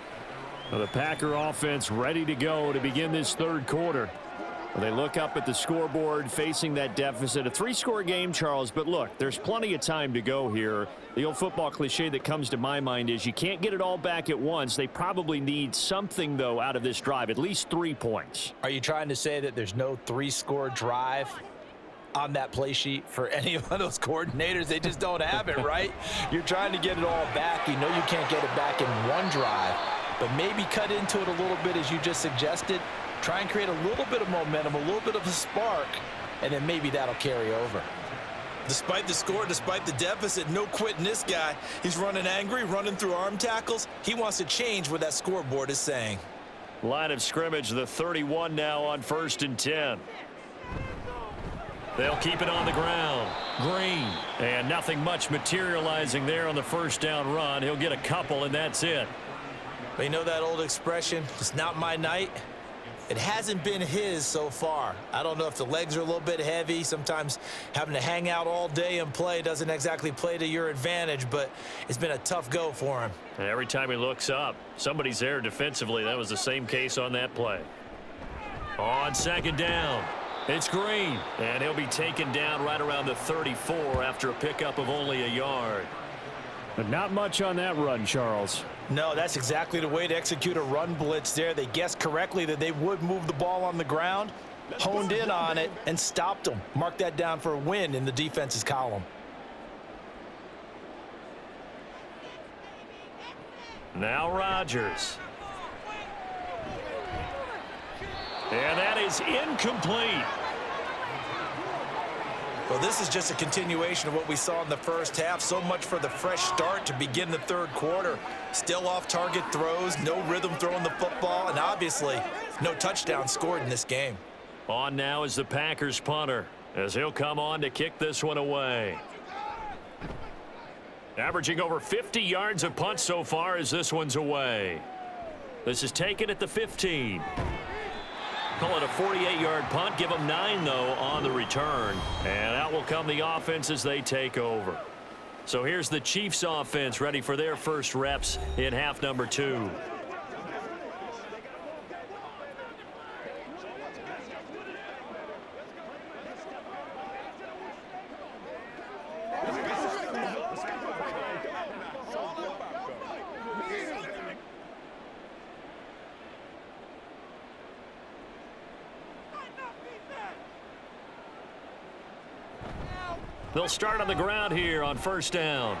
Now the Packer offense ready to go to begin this third quarter. Well, they look up at the scoreboard facing that deficit. A 3-score game, Charles, but look, there's plenty of time to go here. The old football cliche that comes to my mind is you can't get it all back at once. They probably need something, though, out of this drive, at least 3 points. Are you trying to say that there's no 3-score drive on that play sheet for any of those coordinators? They just don't have it, right? You're trying to get it all back. You know you can't get it back in one drive, but maybe cut into it a little bit as you just suggested. Try and create a little bit of momentum, a little bit of a spark, and then maybe that'll carry over. Despite the score, despite the deficit, no quitting this guy. He's running angry, running through arm tackles. He wants to change what that scoreboard is saying. Line of scrimmage, the 31 now on 1st and 10. They'll keep it on the ground. Green. And nothing much materializing there on the first down run. He'll get a couple, and that's it. But you know that old expression, it's not my night? It hasn't been his so far. I don't know if the legs are a little bit heavy. Sometimes having to hang out all day and play doesn't exactly play to your advantage, but it's been a tough go for him. Every time he looks up, somebody's there defensively. That was the same case on that play. On second down, it's Green, and he'll be taken down right around the 34 after a pickup of only a yard. But not much on that run, Charles. No, that's exactly the way to execute a run blitz there. They guessed correctly that they would move the ball on the ground, honed in on it, and stopped them. Mark that down for a win in the defense's column. Now Rodgers. And that is incomplete. Well, this is just a continuation of what we saw in the first half. So much for the fresh start to begin the third quarter. Still off-target throws, no rhythm throwing the football, and obviously no touchdown scored in this game. On now is the Packers punter, as he'll come on to kick this one away. Averaging over 50 yards a punt so far as this one's away. This is taken at the 15. Call it a 48-yard punt. Give them 9, though, on the return. And out will come the offense as they take over. So here's the Chiefs offense ready for their first reps in half number 2. They'll start on the ground here on first down.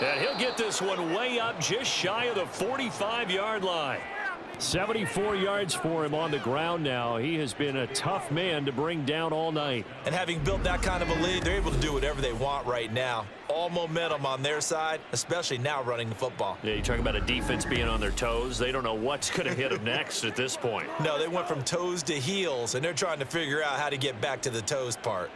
And he'll get this one way up just shy of the 45-yard line. 74 yards for him on the ground now. He has been a tough man to bring down all night. And having built that kind of a lead, they're able to do whatever they want right now. All momentum on their side, especially now running the football. Yeah, you talk about a defense being on their toes. They don't know what's going to hit them next at this point. No, they went from toes to heels, and they're trying to figure out how to get back to the toes part.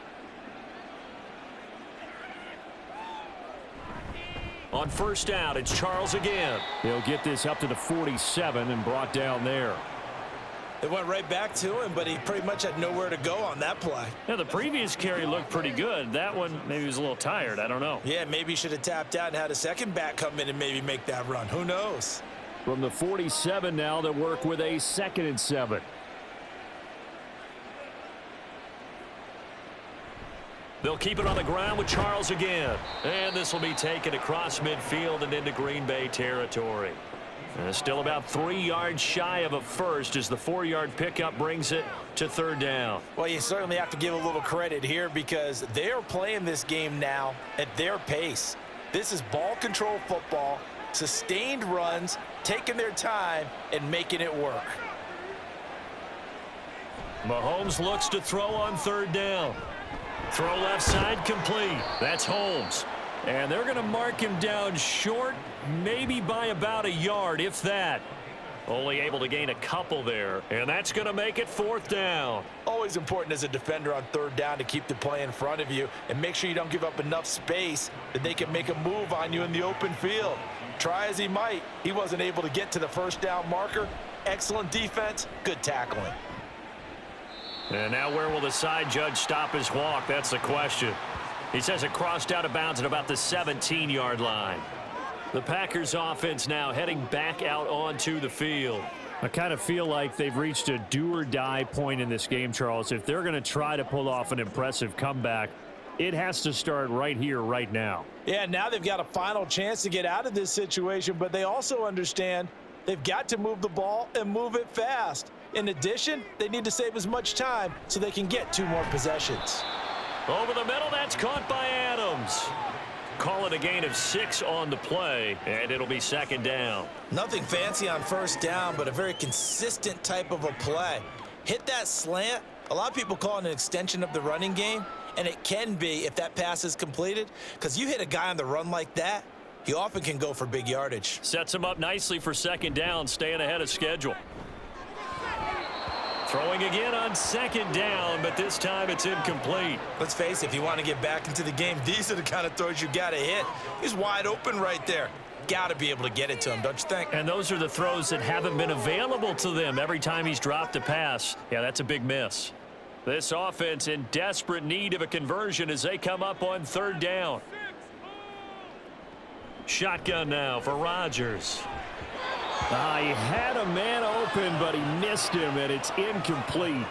On first down, it's Charles again. He'll get this up to the 47 and brought down there. They went right back to him, but he pretty much had nowhere to go on that play. Yeah, the previous carry looked pretty good. That one, maybe he was a little tired. I don't know. Yeah, maybe he should have tapped out and had a second back come in and maybe make that run. Who knows? From the 47 now, they work with a 2nd and 7. They'll keep it on the ground with Charles again. And this will be taken across midfield and into Green Bay territory. Still about 3 yards shy of a first as the 4-yard pickup brings it to third down. Well, you certainly have to give a little credit here because they are playing this game now at their pace. This is ball control football, sustained runs, taking their time and making it work. Mahomes looks to throw on third down. Throw left side complete. That's Holmes. And they're going to mark him down short, maybe by about a yard, if that. Only able to gain a couple there. And that's going to make it fourth down. Always important as a defender on third down to keep the play in front of you and make sure you don't give up enough space that they can make a move on you in the open field. Try as he might, he wasn't able to get to the first down marker. Excellent defense, good tackling. And now where will the side judge stop his walk? That's the question. He says it crossed out of bounds at about the 17-yard line. The Packers offense now heading back out onto the field. I kind of feel like they've reached a do-or-die point in this game, Charles. If they're going to try to pull off an impressive comeback, it has to start right here, right now. Yeah, now they've got a final chance to get out of this situation, but they also understand they've got to move the ball and move it fast. In addition, they need to save as much time so they can get 2 more possessions. Over the middle, that's caught by Adams. Call it a gain of 6 on the play, and it'll be second down. Nothing fancy on first down, but a very consistent type of a play. Hit that slant. A lot of people call it an extension of the running game, and it can be if that pass is completed, because you hit a guy on the run like that, he often can go for big yardage. Sets him up nicely for second down, staying ahead of schedule. Throwing again on second down, but this time it's incomplete. Let's face it, if you want to get back into the game, these are the kind of throws you got to hit. He's wide open right there. Got to be able to get it to him, don't you think? And those are the throws that haven't been available to them every time he's dropped a pass. Yeah, that's a big miss. This offense in desperate need of a conversion as they come up on third down. Shotgun now for Rodgers. He had a man open, but he missed him, and it's incomplete.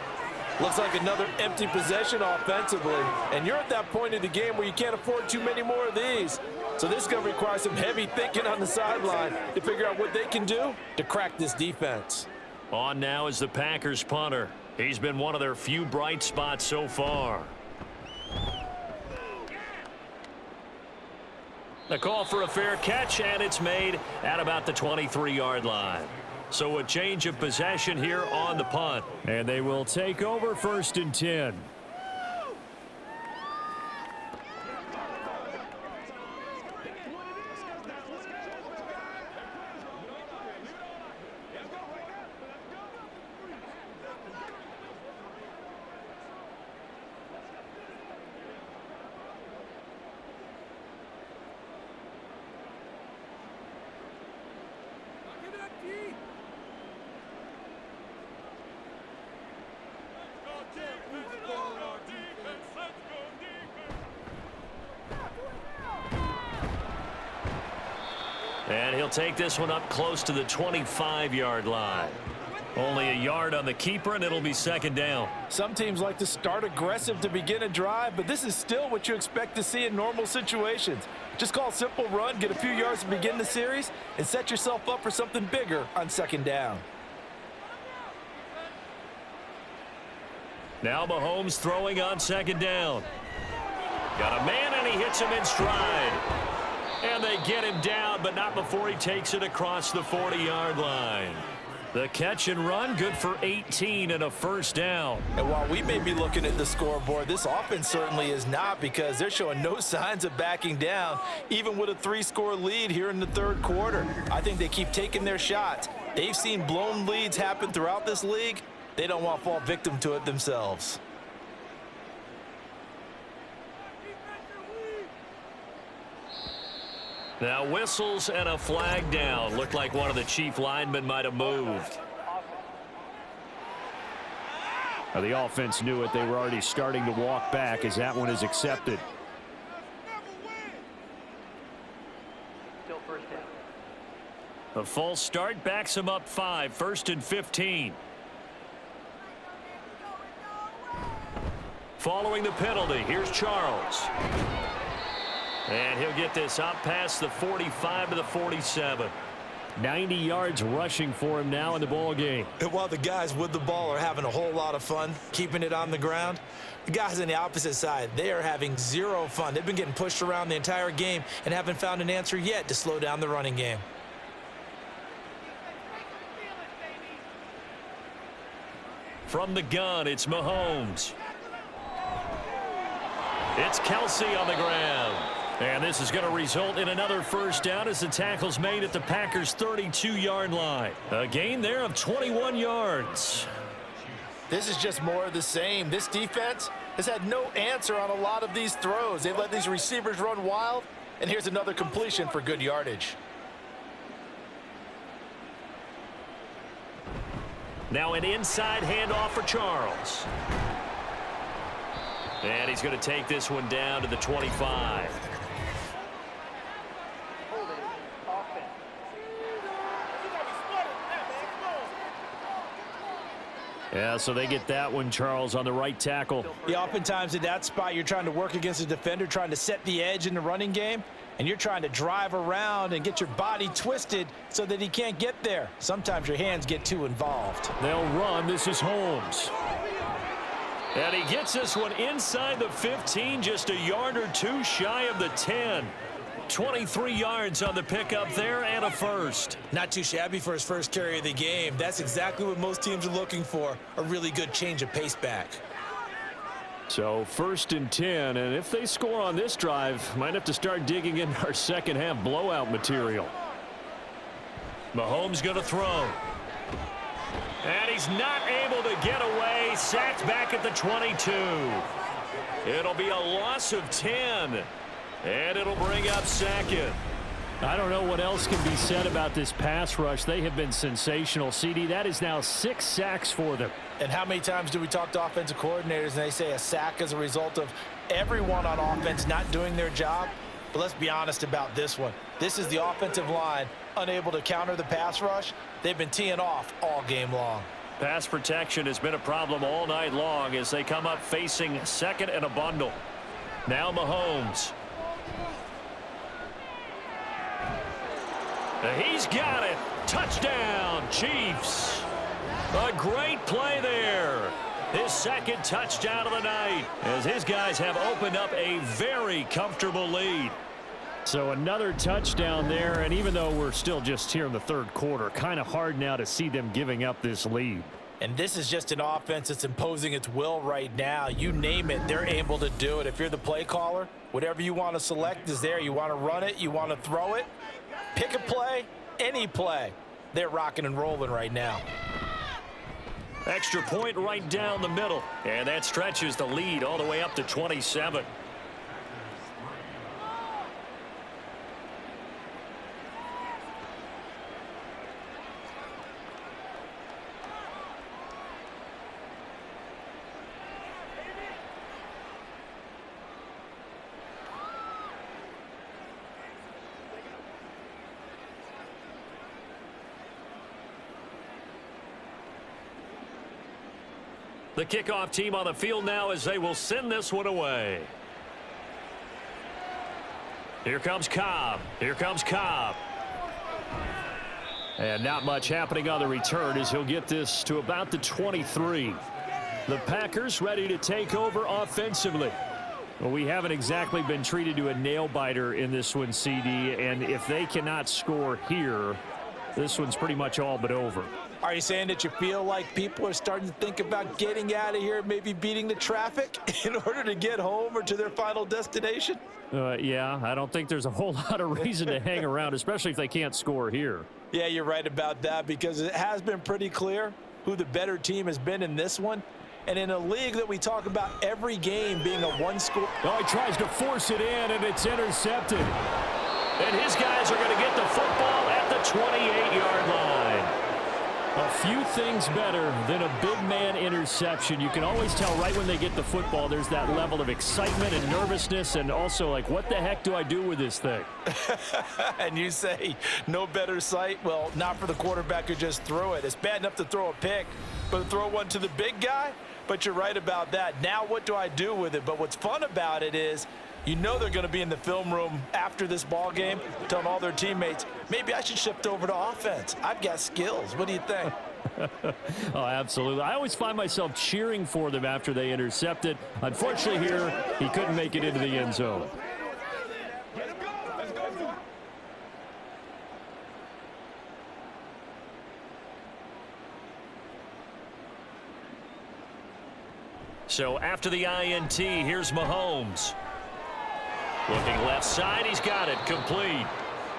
Looks like another empty possession offensively. And you're at that point of the game where you can't afford too many more of these. So this is going to require some heavy thinking on the sideline to figure out what they can do to crack this defense. On now is the Packers punter. He's been one of their few bright spots so far. The call for a fair catch, and it's made at about the 23-yard line. So a change of possession here on the punt. And they will take over 1st and 10. And he'll take this one up close to the 25-yard line. Only a yard on the keeper, and it'll be 2nd down. Some teams like to start aggressive to begin a drive, but this is still what you expect to see in normal situations. Just call a simple run, get a few yards to begin the series, and set yourself up for something bigger on 2nd down. Now Mahomes throwing on 2nd down. Got a man, and he hits him in stride. And they get him down, but not before he takes it across the 40-yard line. The catch and run, good for 18 and a 1st down. And while we may be looking at the scoreboard, this offense certainly is not, because they're showing no signs of backing down, even with a 3-score lead here in the 3rd quarter. I think they keep taking their shots. They've seen blown leads happen throughout this league. They don't want to fall victim to it themselves. Now whistles and a flag down. Looked like one of the chief linemen might have moved. Now the offense knew it. They were already starting to walk back as that one is accepted. The false start backs him up 5. 1st and 15. Following the penalty, here's Charles. And he'll get this up past the 45 to the 47. 90 yards rushing for him now in the ball game. And while the guys with the ball are having a whole lot of fun keeping it on the ground, the guys on the opposite side, they are having zero fun. They've been getting pushed around the entire game and haven't found an answer yet to slow down the running game. From the gun, it's Mahomes. It's Kelsey on the ground. And this is going to result in another 1st down as the tackle's made at the Packers' 32-yard line. A gain there of 21 yards. This is just more of the same. This defense has had no answer on a lot of these throws. They've let these receivers run wild, and here's another completion for good yardage. Now an inside handoff for Charles. And he's going to take this one down to the 25. Yeah, so they get that one, Charles, on the right tackle. Yeah, oftentimes in that spot, you're trying to work against a defender, trying to set the edge in the running game, and you're trying to drive around and get your body twisted so that he can't get there. Sometimes your hands get too involved. They'll run. This is Holmes. And he gets this one inside the 15, just a yard or two shy of the 10. 23 yards on the pickup there and a first. Not too shabby for his first carry of the game. That's exactly what most teams are looking for, a really good change of pace back. So 1st and 10, and if they score on this drive, might have to start digging in our second half blowout material. Mahomes going to throw. And he's not able to get away. Sacked back at the 22. It'll be a loss of 10. And it'll bring up 2nd. I don't know what else can be said about this pass rush. They have been sensational. CD, that is now 6 sacks for them. And how many times do we talk to offensive coordinators and they say a sack as a result of everyone on offense not doing their job? But let's be honest about this one. This is the offensive line unable to counter the pass rush. They've been teeing off all game long. Pass protection has been a problem all night long as they come up facing second and a bundle. Now Mahomes. He's got it. Touchdown, Chiefs. A great play there. His second touchdown of the night as his guys have opened up a very comfortable lead. So another touchdown there, and even though we're still just here in the third quarter, kind of hard now to see them giving up this lead. And this is just an offense that's imposing its will right now. You name it, they're able to do it. If you're the play caller, whatever you want to select is there. You want to run it, you want to throw it, pick a play, any play. They're rocking and rolling right now. Extra point right down the middle, and that stretches the lead all the way up to 27. The kickoff team on the field now as they will send this one away. Here comes Cobb. Here comes Cobb. And not much happening on the return as he'll get this to about the 23. The Packers ready to take over offensively. Well, we haven't exactly been treated to a nail-biter in this one, CD, and if they cannot score here, this one's pretty much all but over. Are you saying that you feel like people are starting to think about getting out of here, maybe beating the traffic in order to get home or to their final destination? Yeah, I don't think there's a whole lot of reason to hang around, especially if they can't score here. Yeah, you're right about that because it has been pretty clear who the better team has been in this one. And in a league that we talk about every game being a one-score. Oh, he tries to force it in, and it's intercepted. And his guys are going to get the football at the 28-yard line. A few things better than a big man interception. You can always tell right when they get the football, there's that level of excitement and nervousness, and also like, what the heck do I do with this thing? And you say no better sight? Well, not for the quarterback who just threw it. It's bad enough to throw a pick, but to throw one to the big guy? But you're right about that. Now what do I do with it? But what's fun about it is you know they're going to be in the film room after this ball game telling all their teammates, maybe I should shift over to offense. I've got skills. What do you think? Oh, absolutely. I always find myself cheering for them after they intercept it. Unfortunately here, he couldn't make it into the end zone. So after the INT, here's Mahomes. Looking left side, he's got it, complete.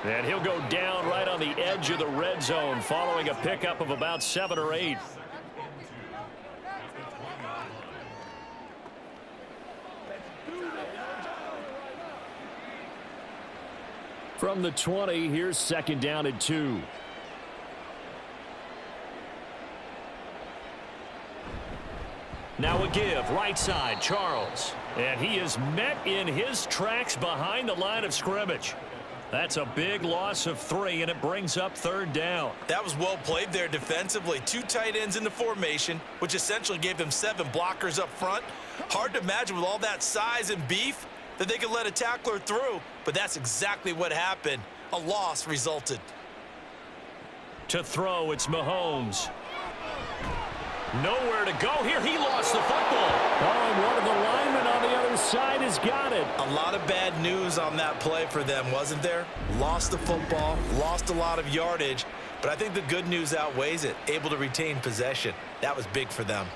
And he'll go down right on the edge of the red zone following a pickup of about 7 or 8. From the 20, here's second down and 2. Now a give, right side, Charles. And he is met in his tracks behind the line of scrimmage. That's a big loss of 3, and it brings up third down. That was well played there defensively. 2 tight ends in the formation, which essentially gave them 7 blockers up front. Hard to imagine with all that size and beef that they could let a tackler through, but that's exactly what happened. A loss resulted. To throw, it's Mahomes. Nowhere to go here. He lost the football. Oh, and one of the linemen on the other side has got it. A lot of bad news on that play for them, wasn't there? Lost the football, lost a lot of yardage, but I think the good news outweighs it. Able to retain possession. That was big for them.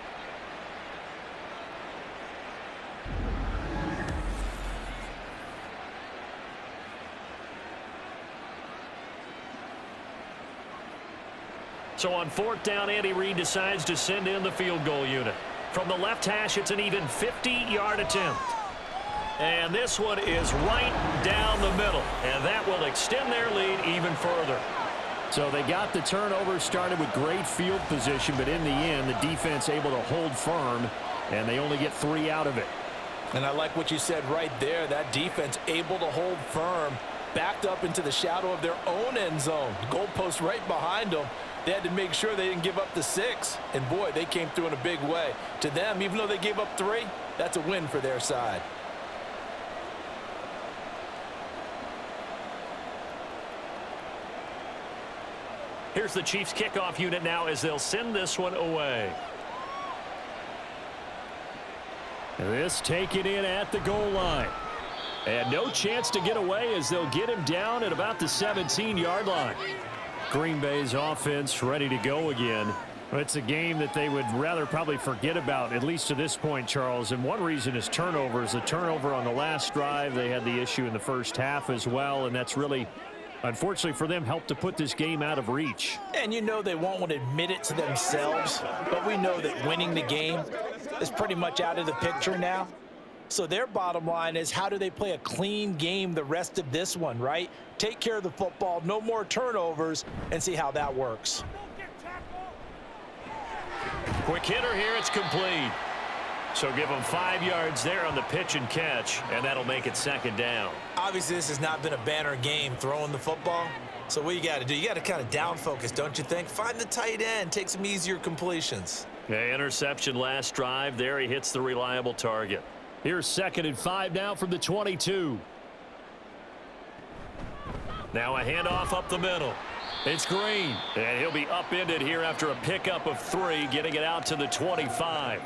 So on fourth down, Andy Reid decides to send in the field goal unit. From the left hash, it's an even 50-yard attempt. And this one is right down the middle. And that will extend their lead even further. So they got the turnover started with great field position, but in the end, the defense able to hold firm, and they only get 3 out of it. And I like what you said right there. That defense able to hold firm, backed up into the shadow of their own end zone. Goalpost right behind them. They had to make sure they didn't give up the 6. And, boy, they came through in a big way. To them, even though they gave up 3, that's a win for their side. Here's the Chiefs kickoff unit now as they'll send this one away. This taken in at the goal line. And no chance to get away as they'll get him down at about the 17-yard line. Green Bay's offense ready to go again. It's a game that they would rather probably forget about, at least to this point, Charles. And one reason is turnovers. The turnover on the last drive, they had the issue in the first half as well, and that's really, unfortunately for them, helped to put this game out of reach. And you know they won't want to admit it to themselves, but we know that winning the game is pretty much out of the picture now. So their bottom line is, how do they play a clean game the rest of this one, right? Take care of the football, no more turnovers, and see how that works. Quick hitter here, it's complete. So give them 5 yards there on the pitch and catch, and that'll make it second down. Obviously, this has not been a banner game throwing the football. So what you got to do, you got to kind of down focus, don't you think? Find the tight end, take some easier completions. Yeah, interception last drive. There he hits the reliable target. Here's 2nd and 5 now from the 22. Now a handoff up the middle. It's Green, and he'll be upended here after a pickup of 3, getting it out to the 25.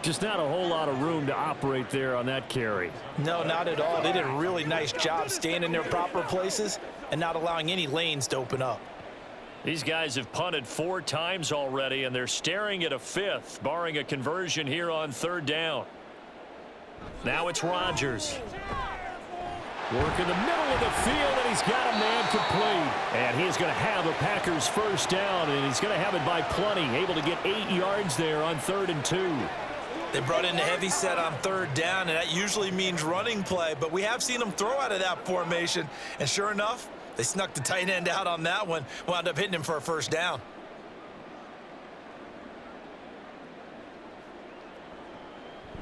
Just not a whole lot of room to operate there on that carry. No, not at all. They did a really nice job staying in their proper places and not allowing any lanes to open up. These guys have punted 4 times already, and they're staring at a 5th, barring a conversion here on 3rd down. Now it's Rodgers. Work in the middle of the field, and he's got a man complete. And he's going to have a Packers first down, and he's going to have it by plenty. Able to get 8 yards there on 3rd and 2. They brought in the heavy set on 3rd down, and that usually means running play. But we have seen them throw out of that formation. And sure enough, they snuck the tight end out on that one. Wound up hitting him for a first down.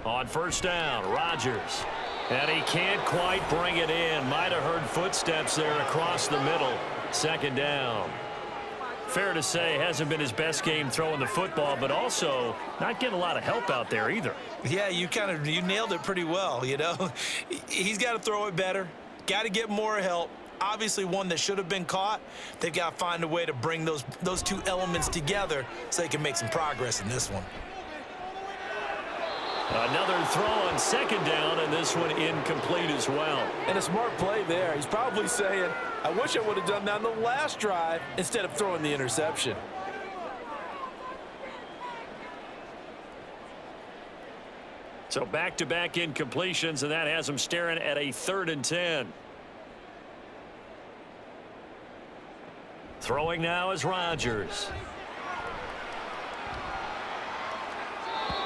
On 1st down, Rodgers. And he can't quite bring it in. Might have heard footsteps there across the middle. 2nd down. Fair to say, hasn't been his best game throwing the football, but also not getting a lot of help out there either. Yeah, you nailed it pretty well, you know. He's got to throw it better. Got to get more help. Obviously one that should have been caught. They've got to find a way to bring those 2 elements together so they can make some progress in this one. Another throw on 2nd down, and this one incomplete as well. And a smart play there. He's probably saying, I wish I would have done that on the last drive instead of throwing the interception. So back-to-back incompletions, and that has him staring at a 3rd and 10. Throwing now is Rodgers.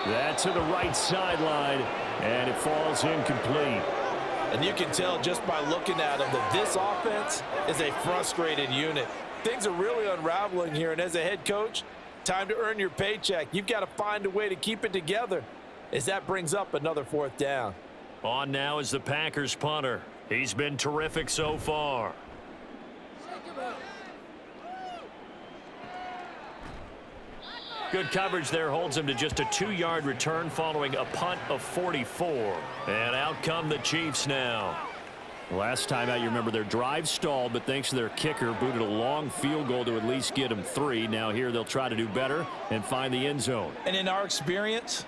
That to the right sideline, and it falls incomplete. And you can tell just by looking at him that this offense is a frustrated unit. Things are really unraveling here, and as a head coach, time to earn your paycheck. You've got to find a way to keep it together as that brings up another 4th down. On now is the Packers punter. He's been terrific so far. Good coverage there holds him to just a 2-yard return following a punt of 44. And out come the Chiefs now. Last time out, you remember their drive stalled, but thanks to their kicker, booted a long field goal to at least get them 3. Now here they'll try to do better and find the end zone. And in our experience,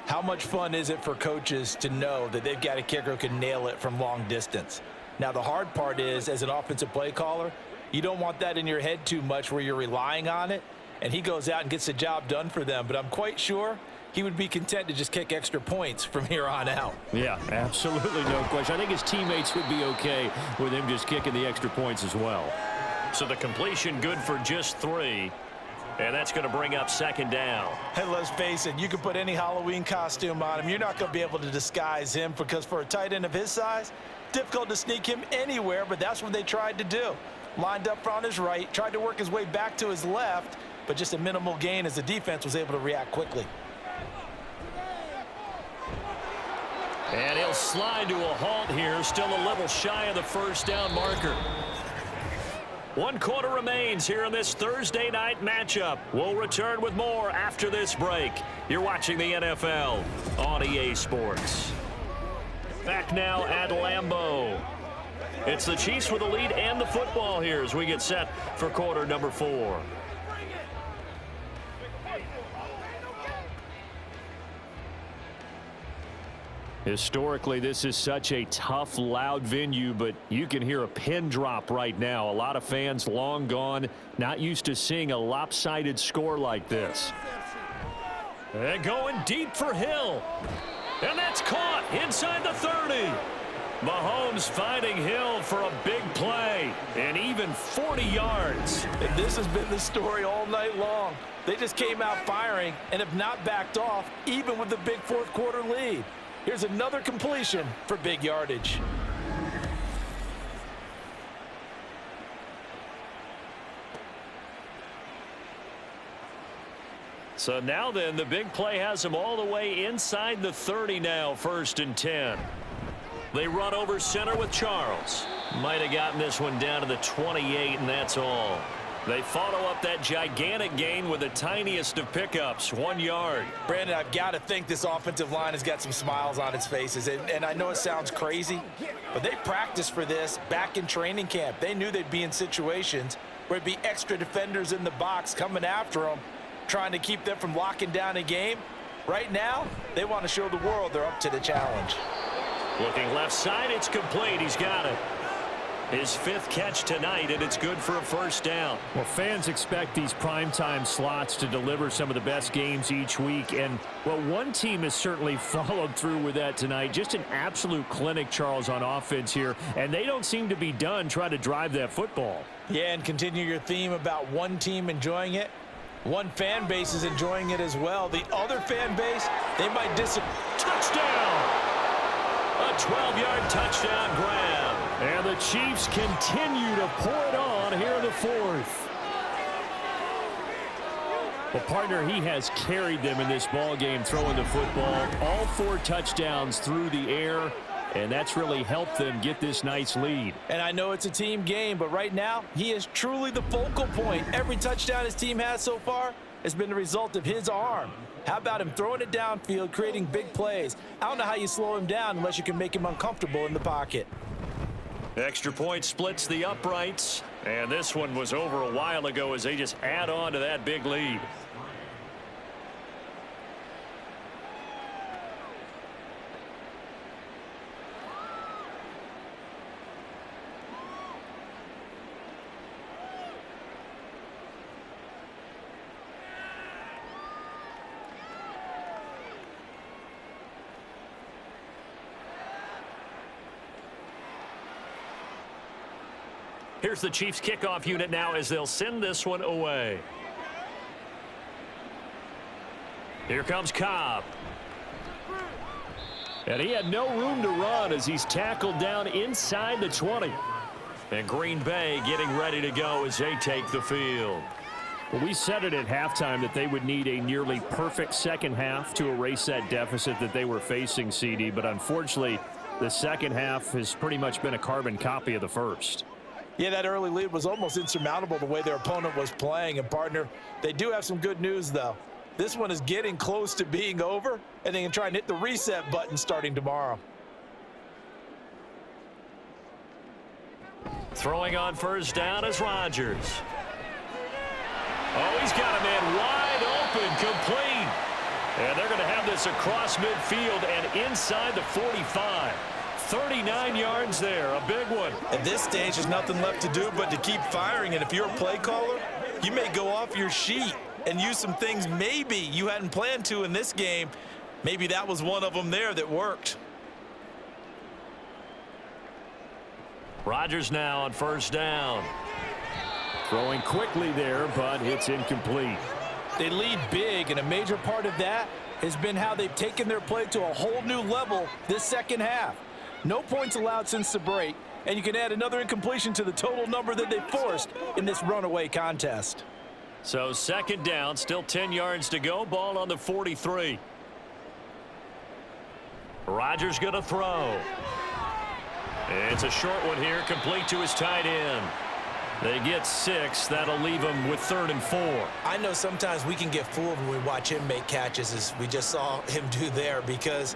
how much fun is it for coaches to know that they've got a kicker who can nail it from long distance? Now the hard part is, as an offensive play caller, you don't want that in your head too much where you're relying on it. And he goes out and gets the job done for them. But I'm quite sure he would be content to just kick extra points from here on out. Yeah, absolutely no question. I think his teammates would be okay with him just kicking the extra points as well. So the completion good for just 3. And that's going to bring up 2nd down. And let's face it, you can put any Halloween costume on him. You're not going to be able to disguise him, because for a tight end of his size, difficult to sneak him anywhere, but that's what they tried to do. Lined up on his right, tried to work his way back to his left, but just a minimal gain as the defense was able to react quickly. And he'll slide to a halt here, still a little shy of the 1st down marker. 1 quarter remains here in this Thursday night matchup. We'll return with more after this break. You're watching the NFL on EA Sports. Back now at Lambeau. It's the Chiefs with the lead and the football here as we get set for quarter number 4. Historically, this is such a tough, loud venue, but you can hear a pin drop right now. A lot of fans long gone, not used to seeing a lopsided score like this. And going deep for Hill. And that's caught inside the 30. Mahomes finding Hill for a big play, and even 40 yards. And this has been the story all night long. They just came out firing and have not backed off, even with the big fourth quarter lead. Here's another completion for big yardage. So now then, the big play has them all the way inside the 30 now, 1st and 10. They run over center with Charles. Might have gotten this one down to the 28, and that's all. They follow up that gigantic gain with the tiniest of pickups, 1 yard. Brandon, I've got to think this offensive line has got some smiles on its faces. And I know it sounds crazy, but they practiced for this back in training camp. They knew they'd be in situations where there'd be extra defenders in the box coming after them, trying to keep them from locking down a game. Right now, they want to show the world they're up to the challenge. Looking left side, it's complete. He's got it. His 5th catch tonight, and it's good for a 1st down. Well, fans expect these primetime slots to deliver some of the best games each week. And, well, one team has certainly followed through with that tonight. Just an absolute clinic, Charles, on offense here. And they don't seem to be done trying to drive that football. Yeah, and continue your theme about one team enjoying it. One fan base is enjoying it as well. The other fan base, they might disagree. Touchdown! A 12-yard touchdown grab. And the Chiefs continue to pour it on here in the 4th. Well, partner, he has carried them in this ball game throwing the football. All 4 touchdowns through the air, and that's really helped them get this nice lead. And I know it's a team game, but right now, he is truly the focal point. Every touchdown his team has so far has been the result of his arm. How about him throwing it downfield, creating big plays? I don't know how you slow him down unless you can make him uncomfortable in the pocket. Extra point splits the uprights, and this one was over a while ago as they just add on to that big lead. Here's the Chiefs kickoff unit now as they'll send this one away. Here comes Cobb. And he had no room to run as he's tackled down inside the 20. And Green Bay getting ready to go as they take the field. Well, we said it at halftime that they would need a nearly perfect second half to erase that deficit that they were facing, CD. But unfortunately, the second half has pretty much been a carbon copy of the first. Yeah, that early lead was almost insurmountable the way their opponent was playing. And, partner, they do have some good news, though. This one is getting close to being over, and they can try and hit the reset button starting tomorrow. Throwing on 1st down is Rodgers. Oh, he's got a man wide open, complete. And they're going to have this across midfield and inside the 45. 39 yards there, a big one. At this stage, there's nothing left to do but to keep firing. And if you're a play caller, you may go off your sheet and use some things maybe you hadn't planned to in this game. Maybe that was one of them there that worked. Rodgers now on 1st down. Throwing quickly there, but it's incomplete. They lead big, and a major part of that has been how they've taken their play to a whole new level this second half. No points allowed since the break, and you can add another incompletion to the total number that they forced in this runaway contest. So 2nd down, still 10 yards to go, ball on the 43. Rodgers going to throw. It's a short one here, complete to his tight end. They get 6. That'll leave them with 3rd and 4. I know sometimes we can get fooled when we watch him make catches, as we just saw him do there, because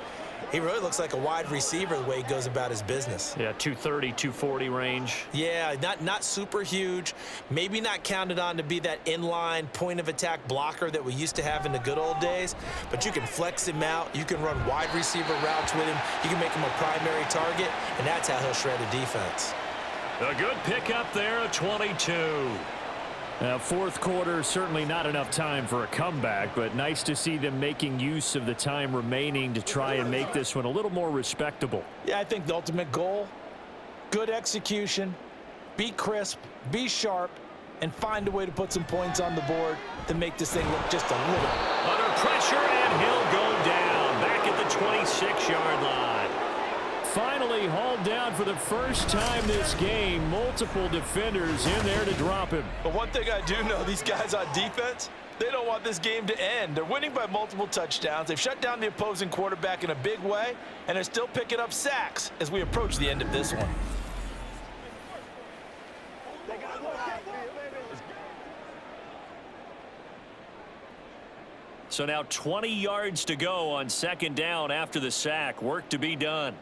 he really looks like a wide receiver the way he goes about his business. Yeah, 230, 240 range. Yeah, not super huge. Maybe not counted on to be that inline point-of-attack blocker that we used to have in the good old days, but you can flex him out. You can run wide receiver routes with him. You can make him a primary target, and that's how he'll shred a defense. A good pickup there, a 22. Now, 4th quarter, certainly not enough time for a comeback, but nice to see them making use of the time remaining to try and make this one a little more respectable. Yeah, I think the ultimate goal, good execution, be crisp, be sharp, and find a way to put some points on the board to make this thing look just a little. Under pressure, and he'll go down back at the 26-yard line. Finally hauled down for the first time this game. Multiple defenders in there to drop him. But one thing I do know, these guys on defense, they don't want this game to end. They're winning by multiple touchdowns. They've shut down the opposing quarterback in a big way, and they're still picking up sacks as we approach the end of this one. So now 20 yards to go on 2nd down after the sack. Work to be done.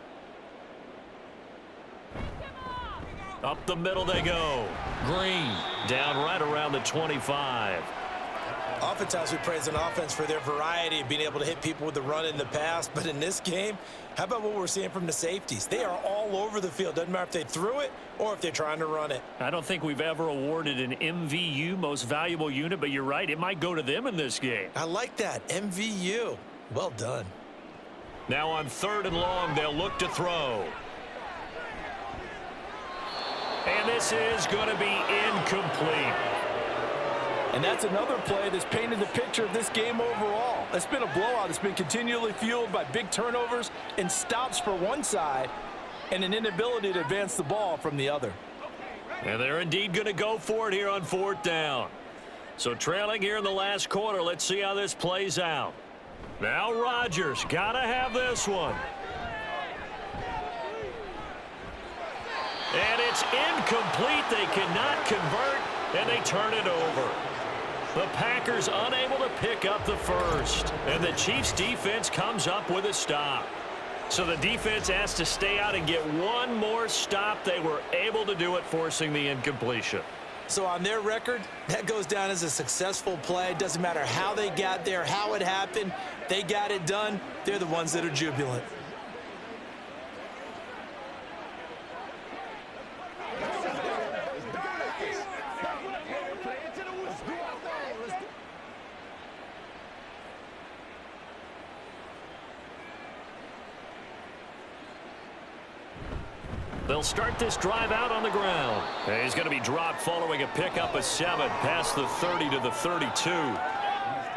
Up the middle they go. Green down right around the 25. Oftentimes we praise an offense for their variety of being able to hit people with the run in the pass, but in this game, how about what we're seeing from the safeties? They are all over the field. Doesn't matter if they threw it or if they're trying to run it. I don't think we've ever awarded an MVU, most valuable unit, but you're right, it might go to them in this game. I like that, MVU. Well done. Now on 3rd and long, they'll look to throw. And this is going to be incomplete. And that's another play that's painted the picture of this game overall. It's been a blowout. It's been continually fueled by big turnovers and stops for one side and an inability to advance the ball from the other. And they're indeed going to go for it here on 4th down. So trailing here in the last quarter, let's see how this plays out. Now Rodgers got to have this one. And it's incomplete. They cannot convert, and they turn it over. The Packers unable to pick up the first. And the Chiefs defense comes up with a stop. So the defense has to stay out and get one more stop. They were able to do it, forcing the incompletion. So on their record, that goes down as a successful play. Doesn't matter how they got there, how it happened. They got it done. They're the ones that are jubilant. They'll start this drive out on the ground. And he's going to be dropped following a pickup of 7 past the 30 to the 32.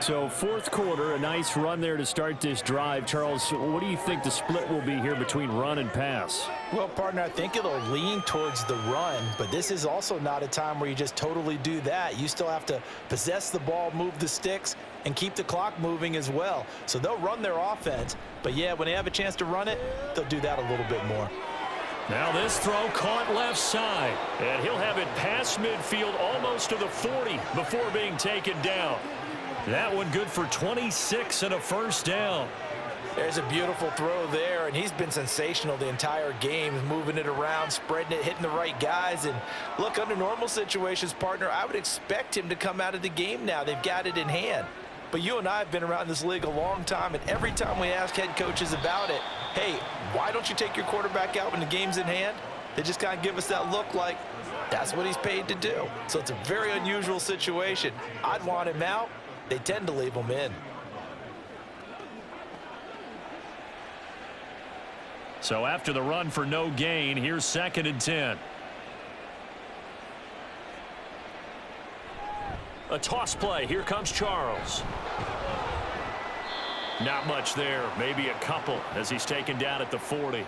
So 4th quarter, a nice run there to start this drive. Charles, what do you think the split will be here between run and pass? Well, partner, I think it'll lean towards the run, but this is also not a time where you just totally do that. You still have to possess the ball, move the sticks, and keep the clock moving as well. So they'll run their offense, but yeah, when they have a chance to run it, they'll do that a little bit more. Now this throw caught left side, and he'll have it past midfield almost to the 40 before being taken down. That one good for 26 and a first down. There's a beautiful throw there, and he's been sensational the entire game, moving it around, spreading it, hitting the right guys. And look, under normal situations, partner, I would expect him to come out of the game now. They've got it in hand. But you and I have been around this league a long time, and every time we ask head coaches about it, hey, why don't you take your quarterback out when the game's in hand? They just kind of give us that look like that's what he's paid to do. So it's a very unusual situation. I'd want him out. They tend to leave him in. So after the run for no gain, here's 2nd and 10. A toss play. Here comes Charles. Not much there. Maybe a couple as he's taken down at the 40.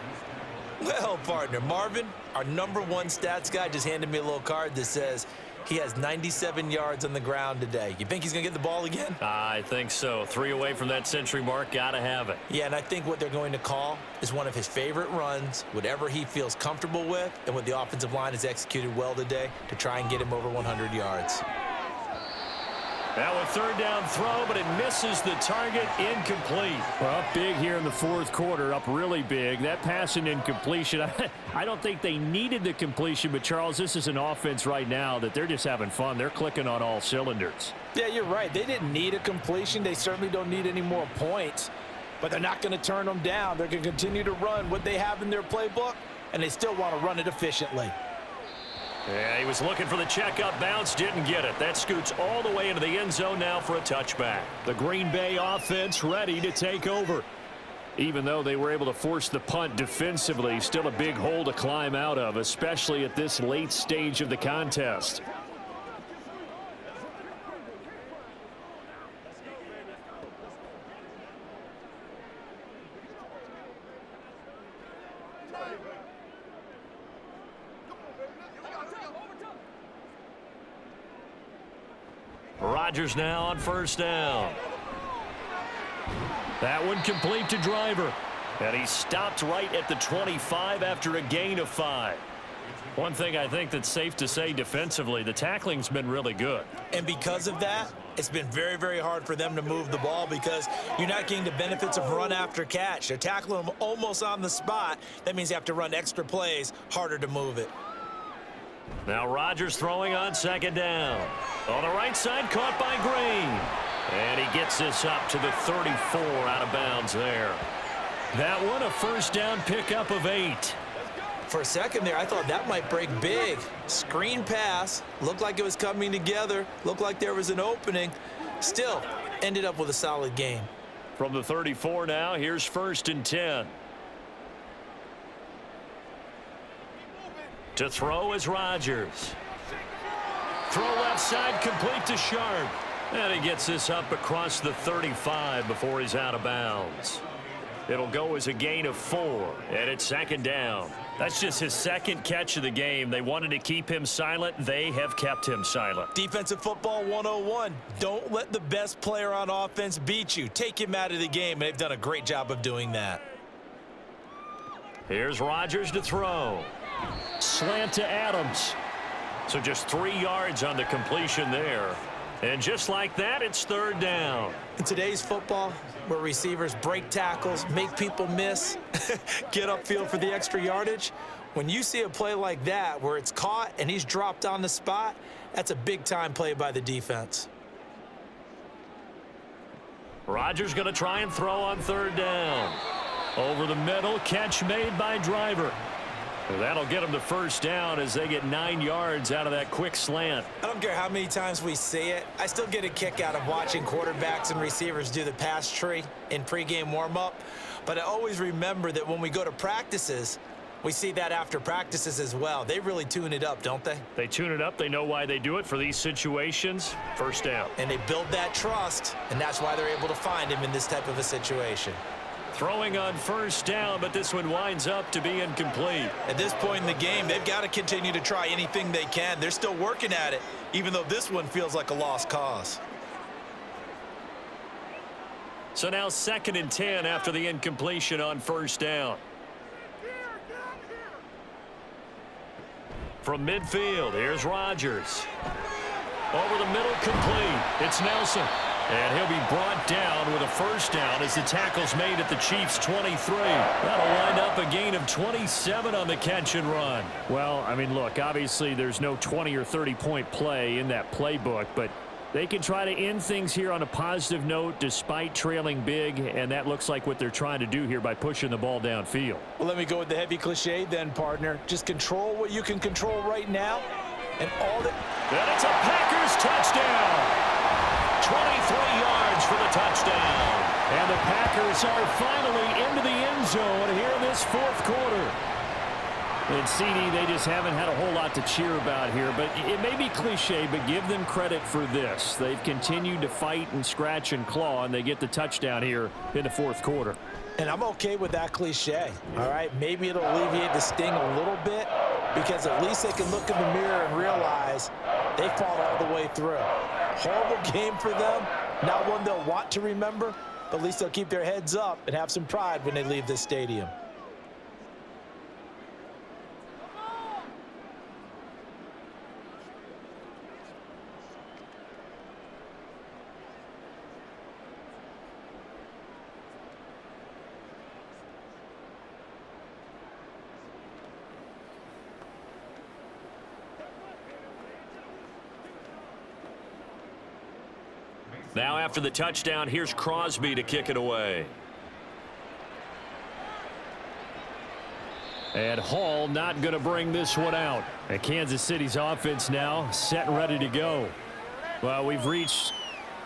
Well, partner, Marvin, our #1 stats guy, just handed me a little card that says He has 97 yards on the ground today. You think he's going to get the ball again? I think so. 3 away from that century mark. Got to have it. Yeah, and I think what they're going to call is one of his favorite runs, whatever he feels comfortable with, and what the offensive line has executed well today to try and get him over 100 yards. Now a third down throw, but it misses the target. Incomplete. Well, up big here in the fourth quarter, up really big. That pass and incompletion, I don't think they needed the completion, but Charles, this is an offense right now that they're just having fun. They're clicking on all cylinders. Yeah, you're right. They didn't need a completion. They certainly don't need any more points, but they're not going to turn them down. They're going to continue to run what they have in their playbook, and they still want to run it efficiently. Yeah, he was looking for the checkup bounce, didn't get it. That scoots all the way into the end zone now for a touchback. The Green Bay offense ready to take over. Even though they were able to force the punt defensively, still a big hole to climb out of, especially at this late stage of the contest. Rodgers now on first down. That one complete to Driver. And he stopped right at the 25 after a gain of 5. One thing I think that's safe to say defensively, the tackling's been really good. And because of that, it's been very, very hard for them to move the ball because you're not getting the benefits of run after catch. They're tackling them almost on the spot. That means you have to run extra plays, harder to move it. Now Rodgers throwing on second down. On the right side, caught by Green. And he gets this up to the 34 out of bounds there. That one a first down pickup of 8. For a second there, I thought that might break big. Screen pass, looked like it was coming together, looked like there was an opening. Still, ended up with a solid game. From the 34 now, here's first and 10. To throw is Rodgers. Throw left side, complete to Sharp. And he gets this up across the 35 before he's out of bounds. It'll go as a gain of 4, and it's second down. That's just his second catch of the game. They wanted to keep him silent. They have kept him silent. Defensive football 101. Don't let the best player on offense beat you. Take him out of the game, and they've done a great job of doing that. Here's Rodgers to throw. Slant to Adams. So just 3 yards on the completion there. And just like that, it's third down. In today's football, where receivers break tackles, make people miss, get upfield for the extra yardage, when you see a play like that where it's caught and he's dropped on the spot, that's a big-time play by the defense. Rodgers going to try and throw on third down. Over the middle, catch made by Driver. That'll get them to first down as they get 9 yards out of that quick slant. I don't care how many times we see it. I still get a kick out of watching quarterbacks and receivers do the pass tree in pregame warm-up. But I always remember that when we go to practices, we see that after practices as well. They really tune it up, don't they? They tune it up. They know why they do it for these situations. First down. And they build that trust, and that's why they're able to find him in this type of a situation. Throwing on first down, but this one winds up to be incomplete. At this point in the game, they've got to continue to try anything they can. They're still working at it, even though this one feels like a lost cause. So now second and 10 after the incompletion on first down. From midfield, here's Rodgers. Over the middle, complete. It's Nelson. And he'll be brought down with a first down as the tackle's made at the Chiefs' 23. That'll wind up a gain of 27 on the catch and run. Well, I mean, look, obviously there's no 20 or 30-point play in that playbook, but they can try to end things here on a positive note despite trailing big, and that looks like what they're trying to do here by pushing the ball downfield. Well, let me go with the heavy cliche then, partner. Just control what you can control right now, and all that. And it's a Packers touchdown. 23 yards for the touchdown. And the Packers are finally into the end zone here in this fourth quarter. And CD, they just haven't had a whole lot to cheer about here, but it may be cliche, but give them credit for this. They've continued to fight and scratch and claw, and they get the touchdown here in the fourth quarter. And I'm okay with that cliche, all right? Maybe it'll alleviate the sting a little bit, because at least they can look in the mirror and realize they fought all the way through. Horrible game for them, not one they'll want to remember, but at least they'll keep their heads up and have some pride when they leave this stadium. Now after the touchdown, here's Crosby to kick it away. And Hall not going to bring this one out. And Kansas City's offense now set and ready to go. Well, we've reached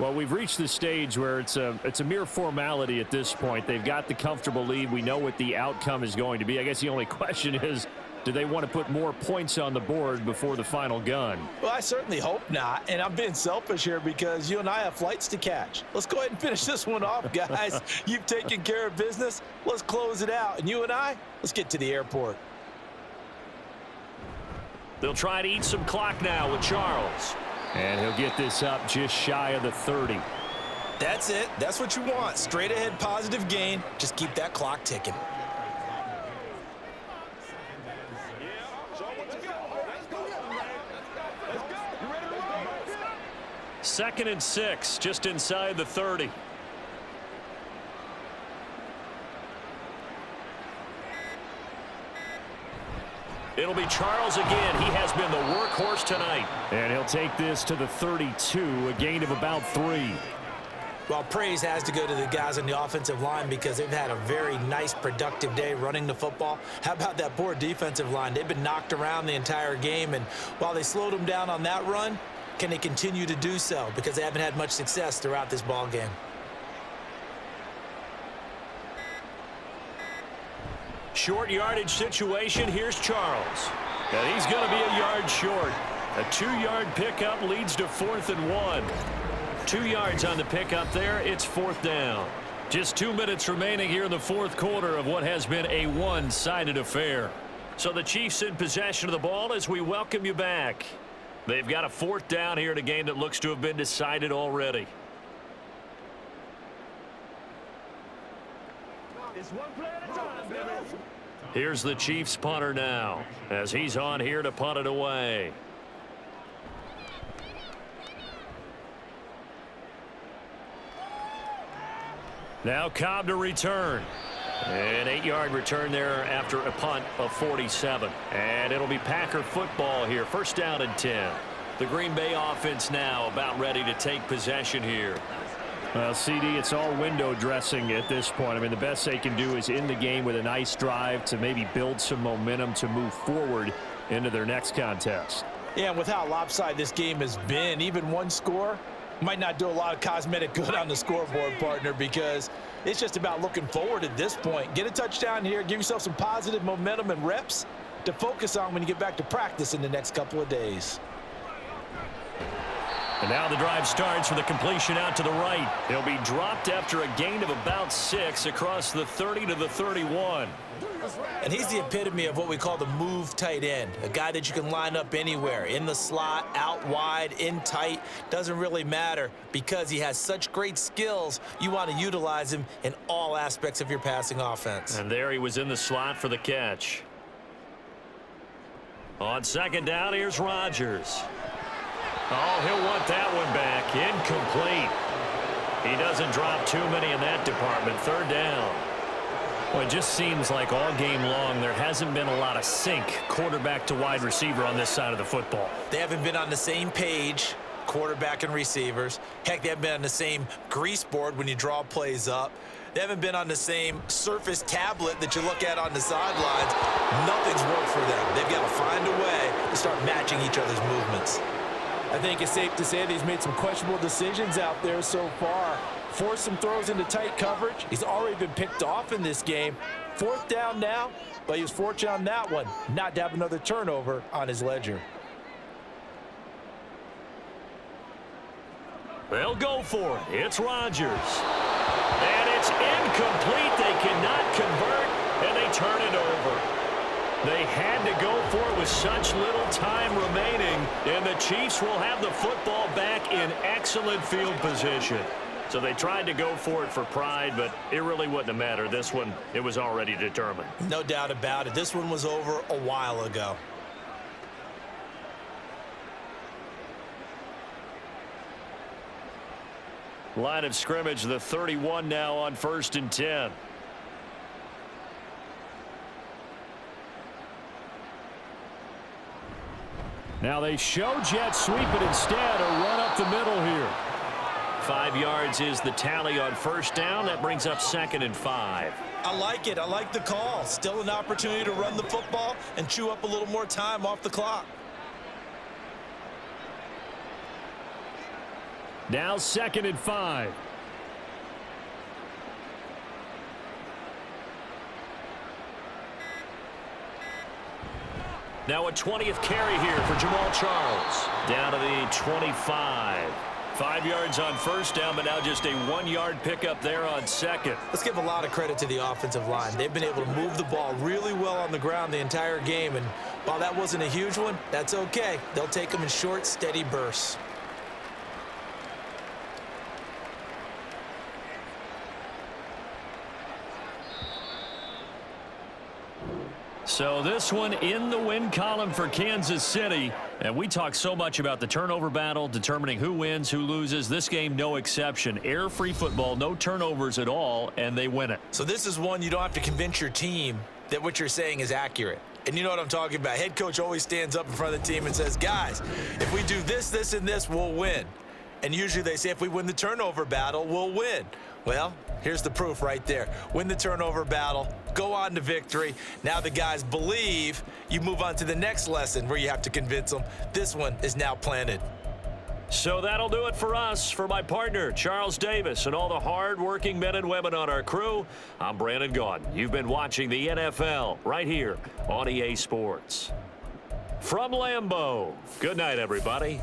the stage where it's a mere formality at this point. They've got the comfortable lead. We know what the outcome is going to be. I guess the only question is, do they want to put more points on the board before the final gun? Well, I certainly hope not, and I'm being selfish here because you and I have flights to catch. Let's go ahead and finish this one off, guys. You've taken care of business. Let's close it out, and you and I, let's get to the airport. They'll try to eat some clock now with Charles. And he'll get this up just shy of the 30. That's it. That's what you want. Straight ahead positive gain. Just keep that clock ticking. Second and 6, just inside the 30. It'll be Charles again. He has been the workhorse tonight. And he'll take this to the 32, a gain of about 3. Well, praise has to go to the guys on the offensive line because they've had a very nice, productive day running the football. How about that poor defensive line? They've been knocked around the entire game, and while they slowed them down on that run, can they continue to do so? Because they haven't had much success throughout this ball game. Short yardage situation. Here's Charles. And he's going to be a yard short. A 2-yard pickup leads to 4th and 1. 2 yards on the pickup there. It's 4th down. Just 2 minutes remaining here in the fourth quarter of what has been a one-sided affair. So the Chiefs in possession of the ball as we welcome you back. They've got a 4th down here in a game that looks to have been decided already. Here's the Chiefs punter now as he's on here to punt it away. Now Cobb to return. An 8-yard return there after a punt of 47. And it'll be Packer football here. 1st down and 10. The Green Bay offense now about ready to take possession here. Well, CD, it's all window dressing at this point. I mean, the best they can do is in the game with a nice drive to maybe build some momentum to move forward into their next contest. Yeah, and with how lopsided this game has been, even one score might not do a lot of cosmetic good on the scoreboard, partner, because it's just about looking forward at this point. Get a touchdown here, give yourself some positive momentum and reps to focus on when you get back to practice in the next couple of days. And now the drive starts with a completion out to the right. He'll be dropped after a gain of about 6 across the 30 to the 31. And he's the epitome of what we call the move tight end, a guy that you can line up anywhere, in the slot, out wide, in tight, doesn't really matter because he has such great skills. You want to utilize him in all aspects of your passing offense. And there he was in the slot for the catch. On 2nd down, here's Rodgers. Oh, he'll want that one back. Incomplete. He doesn't drop too many in that department. 3rd down. Well, it just seems like all game long there hasn't been a lot of sync quarterback to wide receiver on this side of the football. They haven't been on the same page, quarterback and receivers. Heck, they haven't been on the same grease board when you draw plays up. They haven't been on the same Surface tablet that you look at on the sidelines. Nothing's worked for them. They've got to find a way to start matching each other's movements. I think it's safe to say that he's made some questionable decisions out there so far. Forced some throws into tight coverage. He's already been picked off in this game. 4th down now, but he was fortunate on that one not to have another turnover on his ledger. They'll go for it. It's Rodgers. And it's incomplete. They cannot convert, and they turn it over. They had to go for it with such little time remaining, and the Chiefs will have the football back in excellent field position. So they tried to go for it for pride, but it really wouldn't have mattered. This one, it was already determined. No doubt about it. This one was over a while ago. Line of scrimmage, the 31 now on 1st and 10. Now they show jet sweep, but instead a run up the middle here. 5 yards is the tally on 1st down. That brings up 2nd and 5. I like it. I like the call. Still an opportunity to run the football and chew up a little more time off the clock. Now 2nd and 5. Now a 20th carry here for Jamal Charles. Down to the 25. 5 yards on 1st down, but now just a 1-yard pickup there on 2nd. Let's give a lot of credit to the offensive line. They've been able to move the ball really well on the ground the entire game, and while that wasn't a huge one, that's okay. They'll take them in short, steady bursts. So this one in the win column for Kansas City. And we talk so much about the turnover battle, determining who wins, who loses. This game, no exception. Air-free football, no turnovers at all, and they win it. So this is one you don't have to convince your team that what you're saying is accurate. And you know what I'm talking about. Head coach always stands up in front of the team and says, guys, if we do this, this, and this, we'll win. And usually they say if we win the turnover battle, we'll win. Well, here's the proof right there. Win the turnover battle, go on to victory. Now the guys believe. You move on to the next lesson where you have to convince them. This one is now planted. So that'll do it for us. For my partner, Charles Davis, and all the hard-working men and women on our crew, I'm Brandon Gaudin. You've been watching the NFL right here on EA Sports. From Lambeau, good night, everybody.